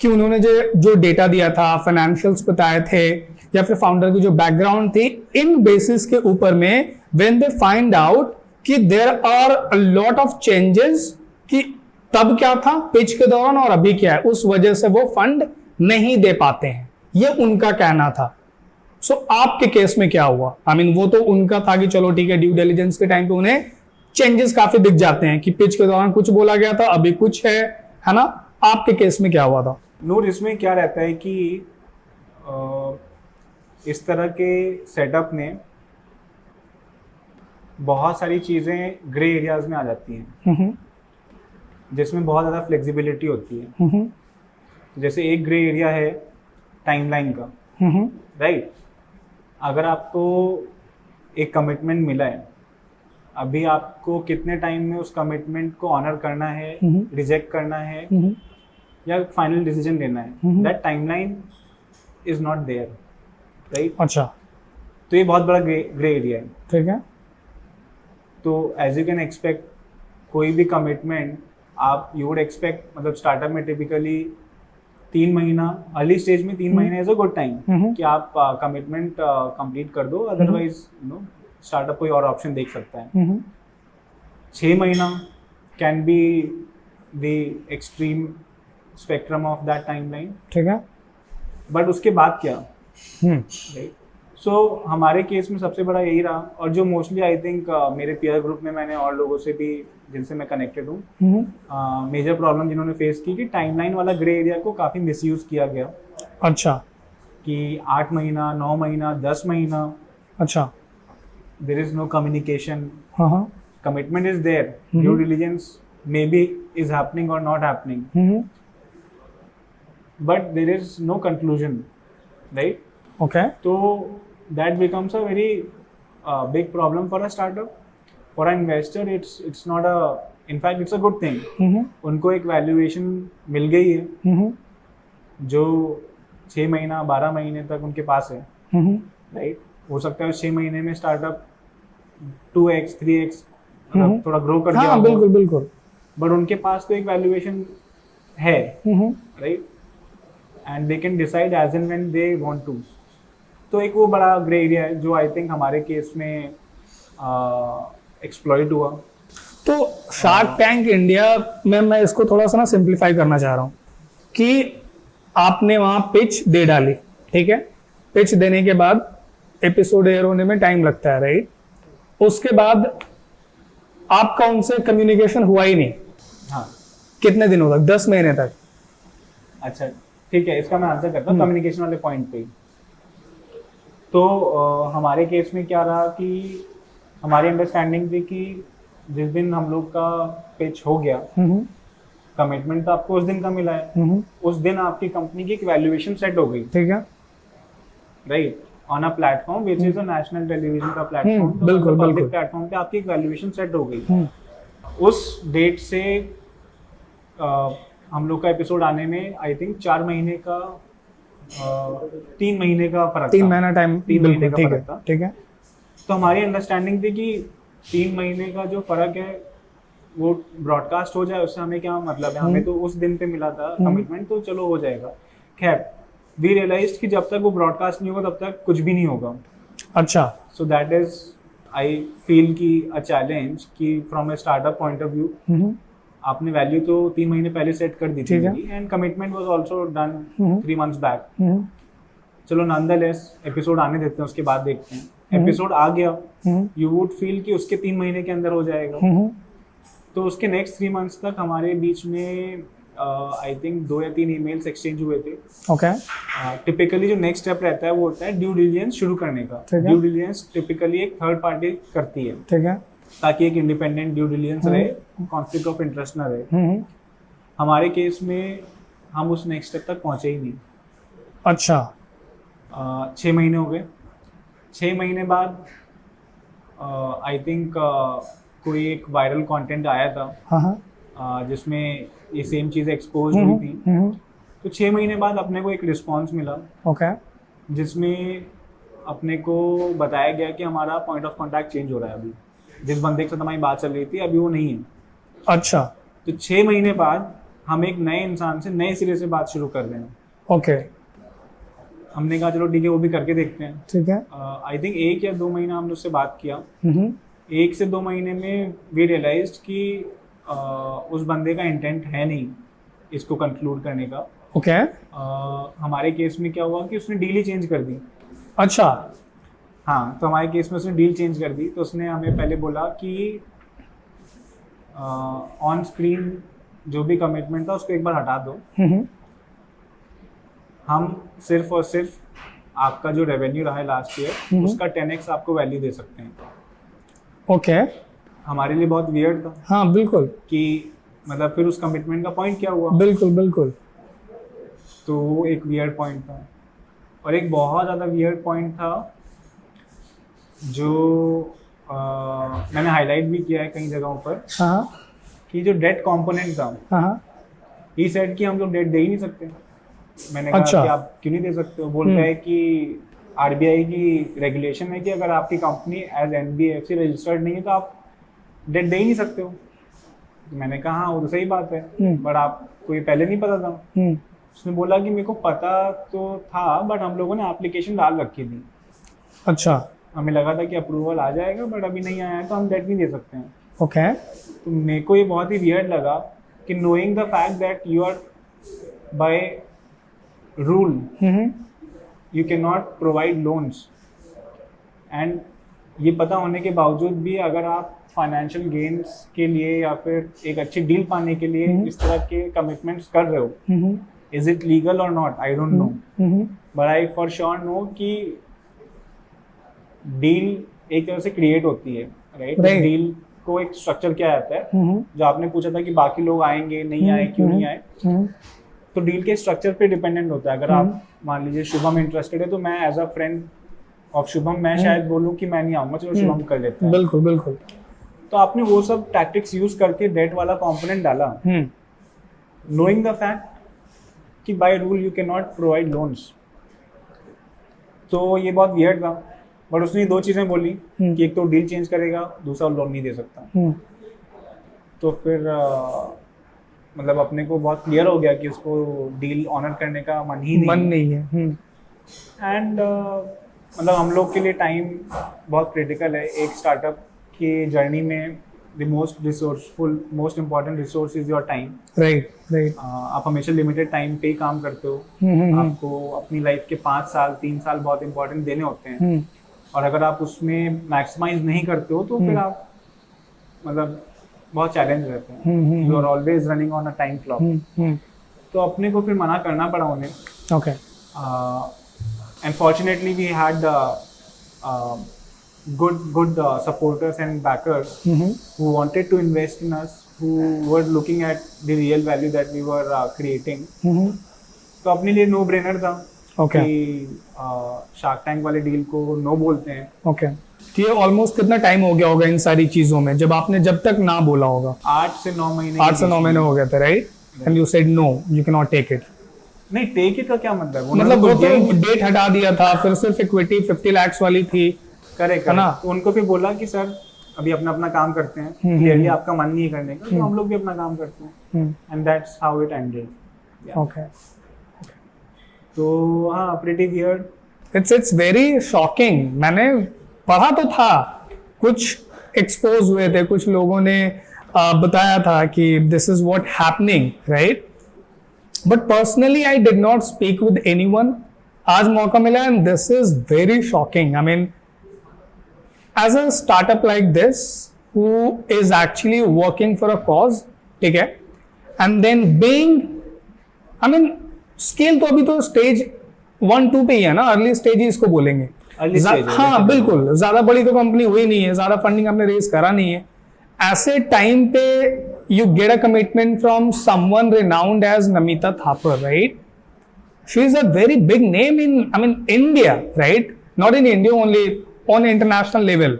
कि उन्होंने जो डेटा दिया था, फाइनेंशियल्स बताए थे या फिर फाउंडर की जो बैकग्राउंड थी, इन बेसिस के ऊपर में व्हेन दे फाइंड आउट कि there are a lot of changes, कि तब क्या था पिच के दौरान और अभी क्या है, उस वजह से वो फंड नहीं दे पाते हैं, ये उनका कहना था। सो आपके केस में क्या हुआ? आई मीन वो तो उनका था कि चलो ठीक है, ड्यू डिलिजेंस के टाइम पे उन्हें चेंजेस काफी दिख जाते हैं कि पिच के दौरान कुछ बोला गया था, अभी कुछ है ना। आपके केस में क्या हुआ था? नूर, इसमें क्या रहता है कि इस तरह के सेटअप में बहुत सारी चीजें ग्रे एरियाज में आ जाती हैं, जिसमें बहुत ज़्यादा फ्लेक्सिबिलिटी होती है। जैसे एक ग्रे एरिया है टाइमलाइन का, राइट। अगर आपको एक कमिटमेंट मिला है, अभी आपको कितने टाइम में उस कमिटमेंट को ऑनर करना है, रिजेक्ट करना है या फाइनल डिसीजन लेना है, that timeline is not there, right? अच्छा, तो ये बहुत बड़ा ग्रे एरिया है। ठीक है। तो एज यू कैन एक्सपेक्ट, कोई भी कमिटमेंट आप यू वुड एक्सपेक्ट, मतलब स्टार्टअप में टिपिकली 3 महीना, अर्ली स्टेज में 3 महीने इज अ गुड टाइम कि आप कमिटमेंट कंप्लीट कर दो, अदरवाइज स्टार्टअप कोई और ऑप्शन देख सकता है। 6 महीना can be the extreme spectrum of that timeline, ठीक है। बट उसके बाद क्या, राइट? सो हमारे केस में सबसे बड़ा यही रहा, और जो मोस्टली आई थिंक मेरे पीयर ग्रुप में मैंने और लोगों से भी जिनसे मैं कनेक्टेड हूँ, मेजर प्रॉब्लम जिन्होंने फेस की कि टाइमलाइन वाला ग्रे एरिया को काफ़ी मिसयूज किया गया। अच्छा, कि 8 महीना, 9 महीना, 10 महीना, अच्छा, देयर इज नो कम्युनिकेशन, हाँ, commitment is there, due diligence may be is happening or not happening, but there is no conclusion, right? Okay, तो that becomes a very big problem for a startup. For an investor, it's not a, in fact it's a good thing. उनको एक valuation मिल गई है जो 6 महीना 12 महीने तक उनके पास है, राइट? हो सकता है 6 महीने में स्टार्टअप 2x 3x मतलब थोड़ा ग्रो कर गया, हाँ, बिल्कुल बिल्कुल, बट उनके पास तो एक वैल्यूएशन है, right? And they can decide as and when they want to. तो एक वो बड़ा ग्रे एरिया है जो आई थिंक हमारे केस में एक्सप्लॉइट हुआ। तो शार्क टैंक इंडिया में मैं इसको थोड़ा सा ना सिंप्लीफाई करना चाह रहा हूँ कि आपने वहाँ पिच दे डाली, ठीक है? पिच देने के बाद एपिसोड एयर होने में टाइम लगता है, राइट? उसके बाद आपका उनसे कम्युनिकेशन हुआ ही नहीं। हाँ, कितने दिनों तक? 10 महीने तक? अच्छा, ठीक है, इसका मैं आंसर करता हूँ कम्युनिकेशन वाले पॉइंट पे। तो हमारे केस में क्या रहा कि हमारी अंडरस्टैंडिंग थी कि जिस दिन हम लोग का पिच हो गया, कमिटमेंट तो आपको उस दिन का मिला है, उस दिन आपकी कंपनी की एक वैल्यूएशन सेट हो गई, ठीक है, right? On a platform which is a national television का प्लेटफॉर्म, बिल्कुल बिल्कुल, प्लेटफॉर्म पे आपकी एक वैल्यूएशन सेट हो गई। उस डेट से हम लोग का एपिसोड आने में आई थिंक 4 महीने का 3 महीने का फर्क, 3 महीना टाइम, 3 महीने का फर्क था, ठीक है। तो हमारी अंडरस्टैंडिंग थी कि 3 महीने का जो फर्क है वो ब्रॉडकास्ट हो जाए, उससे हमें क्या मतलब है, हमें तो उस दिन पे मिला था कमिटमेंट, तो चलो हो जाएगा। खैर, वी रियलाइज्ड कि जब तक वो ब्रॉडकास्ट नहीं होगा तब तक कुछ भी नहीं होगा। अच्छा, so that is I feel की अ चैलेंज कि from a startup point of view आपने वैल्यू तो 3 महीने पहले सेट कर दी थी, and commitment was also done 3 months back. चलो नॉनदलेस एपिसोड आने देते हैं, उसके बाद देखते हैं। एपिसोड आ गया, यू वुड फील कि उसके 3 महीने के अंदर हो जाएगा, तो उसके नेक्स्ट 3 मंथ्स तक हमारे बीच में आई थिंक 2 या 3 ईमेल्स एक्सचेंज हुए थे। ओके, टिपिकली जो नेक्स्ट स्टेप रहता है वो होता है ड्यू डिलिजेंस शुरू करने का। ड्यू डिलिजेंस टिपिकली एक थर्ड पार्टी करती है, ठीक है, ताकि एक इंडिपेंडेंट ड्यू डिलिजेंस रहे, कॉन्फ्लिक्ट ऑफ इंटरेस्ट ना रहे। हमारे केस में हम उस नेक्स्ट स्टेप तक पहुंचे ही नहीं। अच्छा, 6 महीने हो गए। 6 महीने बाद आई थिंक कोई एक वायरल कंटेंट आया था, जिसमें ये सेम चीज़ एक्सपोज हुई थी। तो 6 महीने बाद अपने को एक रिस्पॉन्स मिला, ओके, जिसमें अपने को बताया गया कि हमारा पॉइंट ऑफ कॉन्टैक्ट चेंज हो रहा है। अभी जिस बंदे के साथ हमारी बात चल रही थी अभी वो नहीं है। अच्छा, तो 6 महीने बाद हम एक नए इंसान से नए सिरे से बात शुरू कर रहे हैं। ओके, हमने कहा चलो ठीक है, वो भी करके देखते हैं। ठीक है, आई थिंक 1 या 2 महीना हमने उससे बात किया। 1 से 2 महीने में वी रियलाइज्ड कि उस बंदे का इंटेंट है नहीं इसको कंक्लूड करने का। ओके, हमारे केस में क्या हुआ कि उसने डील ही चेंज कर दी। अच्छा, हाँ, तो हमारे केस में उसने डील चेंज कर दी। तो उसने हमें पहले बोला कि ऑन स्क्रीन जो भी कमिटमेंट था उसको एक बार हटा दो, हम सिर्फ और सिर्फ आपका जो रेवेन्यू रहा है लास्ट ईयर उसका 10x आपको वैल्यू दे सकते हैं। ओके, हमारे लिए बहुत वियर्ड था। हाँ बिल्कुल, कि मतलब फिर उस कमिटमेंट का पॉइंट क्या हुआ? बिल्कुल बिल्कुल। तो वो एक वियर्ड पॉइंट था। और एक बहुत ज़्यादा वियर्ड पॉइंट था जो मैंने हाईलाइट भी किया है कई जगहों पर हाँ कि जो डेट कंपोनेंट था, हाँ ही सेड कि हम लोग डेट दे ही नहीं सकते। मैंने कहा अच्छा। कि आप क्यों नहीं दे सकते हो? बोलता है कि आरबीआई की रेगुलेशन है कि अगर आपकी कंपनी एज एनबीएफसी रजिस्टर्ड नहीं है तो आप डेट दे ही नहीं सकते हो। तो मैंने कहा हाँ वो तो सही बात है, बट आपको ये पहले नहीं पता था? उसने बोला कि मेरे को पता तो था, बट हम लोगों ने एप्लीकेशन डाल रखी थी, अच्छा हमें लगा था कि अप्रूवल आ जाएगा, बट अभी नहीं आया है तो हम डेट नहीं दे सकते हैं। ओके तो मेरे को ये बहुत ही वियर्ड लगा कि knowing the fact that you are by rule you can not provide loans, and ये पता होने के बावजूद भी अगर आप फाइनेंशियल गेन्स के लिए या फिर एक अच्छी डील पाने के लिए इस तरह के कमिटमेंट्स कर रहे हो, इज इट लीगल और not, I don't know, but I for sure know कि डील एक तरह से क्रिएट होती है, राइट? Right. डील को एक स्ट्रक्चर क्या आता है, जो आपने पूछा था कि बाकी लोग आएंगे नहीं आए, क्यों नहीं आए, तो डील के स्ट्रक्चर पे डिपेंडेंट होता है। अगर आप मान लीजिए शुभम इंटरेस्टेड है तो मैं as a friend of Shubham मैं शायद बोलूँ कि मैं नहीं आऊँगा, चलो शुभम कर लेते हैं। बिल्कुल बिल्कुल। तो आपने वो सब टैक्टिक्स यूज करके डेट वाला कंपोनेंट डाला, नोइंग द फैक्ट कि bye rule you can not provide loans. तो ये बहुत वियर्ड था, बट उसने दो चीज़ें बोली कि एक तो डील चेंज करेगा, दूसरा लोन नहीं दे सकता। तो फिर मतलब अपने को बहुत क्लियर हो गया कि उसको डील ऑनर करने का मन ही नहीं है। एंड मतलब हम लोग के लिए टाइम बहुत क्रिटिकल है। एक स्टार्टअप की जर्नी में the most resourceful, most important resource is your time. Right right. आप हमेशा लिमिटेड टाइम पे ही काम करते हो। आपको अपनी लाइफ के 5 साल 3 साल बहुत इंपॉर्टेंट देने होते हैं, और अगर आप उसमें मैक्सिमाइज नहीं करते हो तो फिर आप मतलब बहुत चैलेंज रहते हैं। You are always running on a time clock. तो अपने को फिर मना करना पड़ा उन्हें। Okay. Unfortunately, we had good supporters and backers who wanted to invest in us, who were looking at the real value that we were creating. तो अपने लिए नो ब्रेनर था कि शार्क टैंक वाले डील को नो बोलते हैं। Okay. तो ये ऑलमोस्ट कितना टाइम हो गया होगा इन सारी चीजों में जब तक ना बोला होगा? 8 से 9 महीने। 8 से 9 महीने हो गए थे, right? And you said no, you can not take it. नहीं, टेक इट का क्या मतलब? मतलब वो तो डेट हटा दिया था, फिर सिर्फ इक्विटी 50 लाख वाली थी। करेक्ट है ना? तो उनको भी बोला कि सर अभी अपना अपना काम करते हैं, क्लियरली आपका मन नहीं करने का, तो हम लोग भी अपना काम करते हैं, and that's how it ended. Okay. तो हाँ, pretty weird. It's very shocking. मैंने पढ़ा तो था, कुछ एक्सपोज हुए थे, कुछ लोगों ने बताया था कि this is what happening, right? But personally I did not speak with anyone. आज मौका मिला and this is very shocking. I mean as a startup like this who is actually working for a cause, ठीक है, and then being, I mean scale तो अभी तो stage 1-2 पे ही है ना, अर्ली स्टेज ही इसको बोलेंगे। हाँ बिल्कुल, ज्यादा बड़ी तो कंपनी हुई नहीं है, ज्यादा फंडिंग आपने रेज करा नहीं है। ऐसे टाइम पे you get a commitment from someone renowned as Namita Thapar, right? She is a very big name in, I mean, India, right? Not in India only, on international level.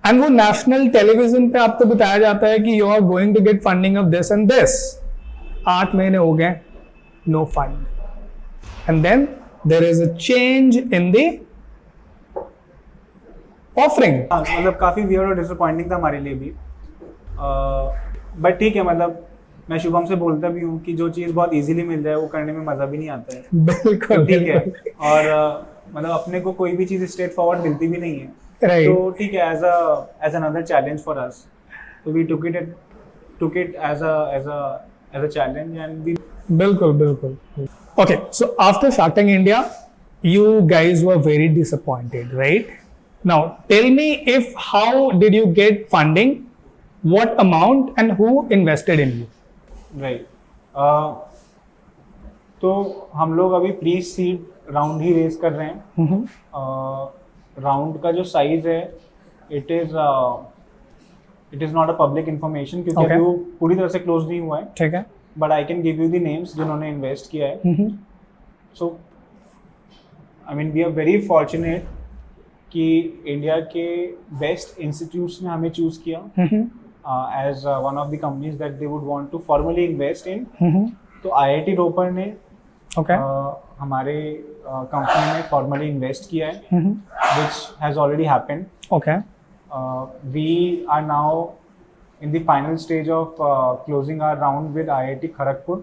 And वो national television पे आपको बताया जाता है कि you are going to get funding of this and this. 8 महीने हो गए, no fund. And then there is a change in the offering. मतलब काफी वियर्ड और डिसअपॉइंटिंग था हमारे लिए भी, बट ठीक है। मतलब मैं शुभम से बोलता भी हूँ कि जो चीज़ बहुत इजीली मिल जाए वो करने में मज़ा भी नहीं आता है। बिल्कुल ठीक है। और मतलब अपने को कोई भी चीज़ स्ट्रेट फॉरवर्ड मिलती भी नहीं है, तो ठीक है, as another challenge for us, तो we took it as a challenge and we. बिल्कुल बिल्कुल। Okay, so after Shark Tank India you guys were very disappointed, right? Now tell me, if how did you get funding, what amount, and who invested in you? Right. तो हम लोग अभी pre seed round ही race कर रहे हैं। Round का जो size है it is not a public information, क्योंकि अभी वो पूरी तरह से क्लोज नहीं हुआ है। ठीक है, but I can give you the names जिन्होंने इन्वेस्ट किया है। So I mean we are very fortunate कि इंडिया के बेस्ट इंस्टीट्यूट्स ने हमें चूज किया as one of the companies that they would want to formally invest in. तो IIT Ropar ने हमारे कंपनी में फॉर्मली इन्वेस्ट किया है, which has already happened. We are now in the final stage of closing our round with IIT Kharagpur.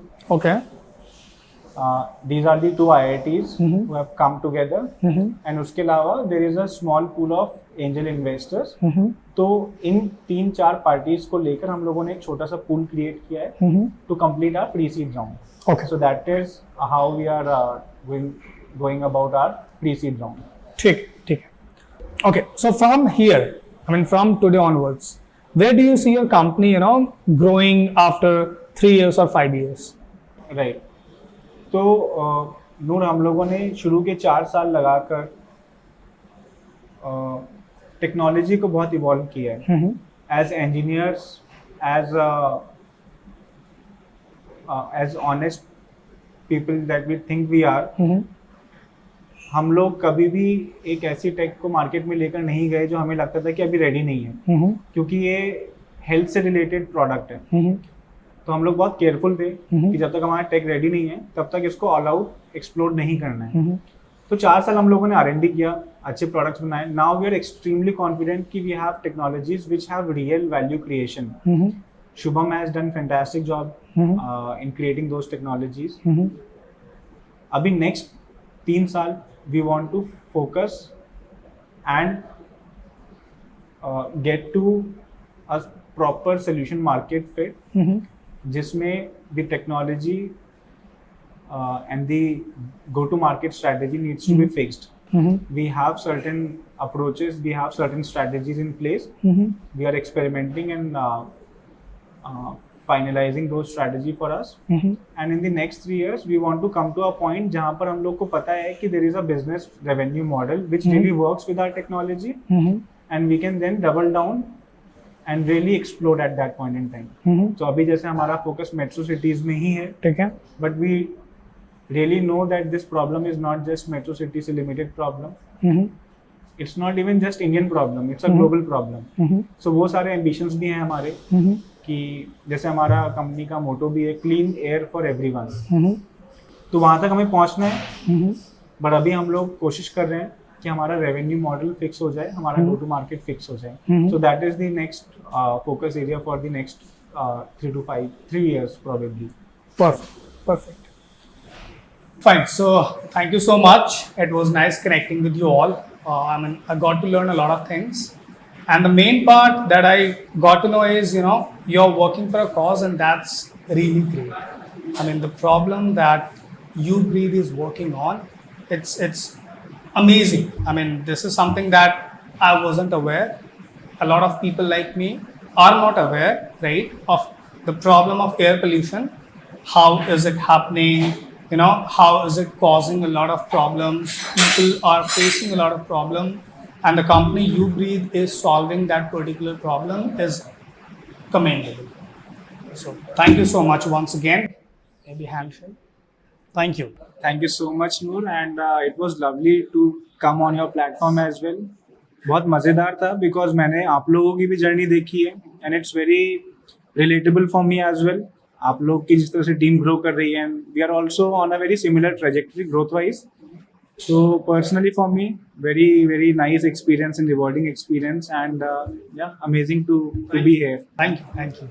These are the two IITs who have come together, and उसके अलावा there is a small pool of angel investors. तो इन 3-4 parties को लेकर हम लोगों ने एक छोटा सा पूल क्रिएट किया है to complete our pre-seed round. So that is how we are going about our pre-seed round. ठीक है. Okay, so from here, I mean from today onwards, where do you see your company, growing after 3 years or 5 years? Right. तो नूर, हम लोगों ने शुरू के 4 साल लगाकर टेक्नोलॉजी को बहुत इवॉल्व किया है. As engineers, as honest people that we think we are, हम लोग कभी भी एक ऐसी टेक को मार्केट में लेकर नहीं गए जो हमें लगता था कि अभी रेडी नहीं है, क्योंकि ये हेल्थ से रिलेटेड प्रोडक्ट है. तो हम लोग बहुत केयरफुल थे कि जब तक हमारा टेक रेडी नहीं है तब तक इसको ऑल आउट एक्सप्लोर नहीं करना है. तो 4 साल हम लोगों ने R&D किया, अच्छे प्रोडक्ट्स बनाए. Now we are extremely confident कि we have technologies which have real value creation. Shubham has done fantastic job in creating those technologies. अभी नेक्स्ट 3 साल we want to focus and get to a proper solution market fit, जिसमें the technology and the go-to-market strategy needs to be fixed. We have certain approaches, we have certain strategies in place. We are experimenting and finalizing those strategy for us. And in the next 3 years, we want to come to a point जहाँ पर हम लोग को पता है कि there is a business revenue model which really works with our technology, and we can then double down and really explode at that point in time. So अभी जैसे हमारा focus metro cities में ही है, ठीक है, but we really know that this problem is not just metro city से limited problem. It's not even just Indian problem, it's a global problem. So वो सारे ambitions भी हैं हमारे, कि जैसे हमारा कंपनी का मोटो भी है क्लीन एयर फॉर एवरीवन. तो वहाँ तक हमें पहुँचना है, बट अभी हम लोग कोशिश कर रहे हैं कि हमारा रेवेन्यू मॉडल फिक्स हो जाए, हमारा गो टू मार्केट फिक्स हो जाए. So that is the next focus area for the next 3 years probably. Perfect. Fine. So thank you so much. It was nice connecting with you all. I got to learn a lot of things. And the main part that I got to know is, you're working for a cause, and that's really great. The problem that YouBreathe is working on, it's amazing. This is something that I wasn't aware. A lot of people like me are not aware, right, of the problem of air pollution. How is it happening? How is it causing a lot of problems? People are facing a lot of problems. And the company YouBreathe is solving that particular problem is commendable. So thank you so much once again. Maybe handshake. Thank you. Thank you so much, Noor, and it was lovely to come on your platform as well. बहुत मज़ेदार था because मैंने आप लोगों की भी journey देखी है, and it's very relatable for me as well. आप लोग की जिस तरह से टीम ग्रो कर रही है, and we are also on a very similar trajectory growth wise. So personally for me, very, very nice experience and rewarding experience, and amazing to be here. Thank you.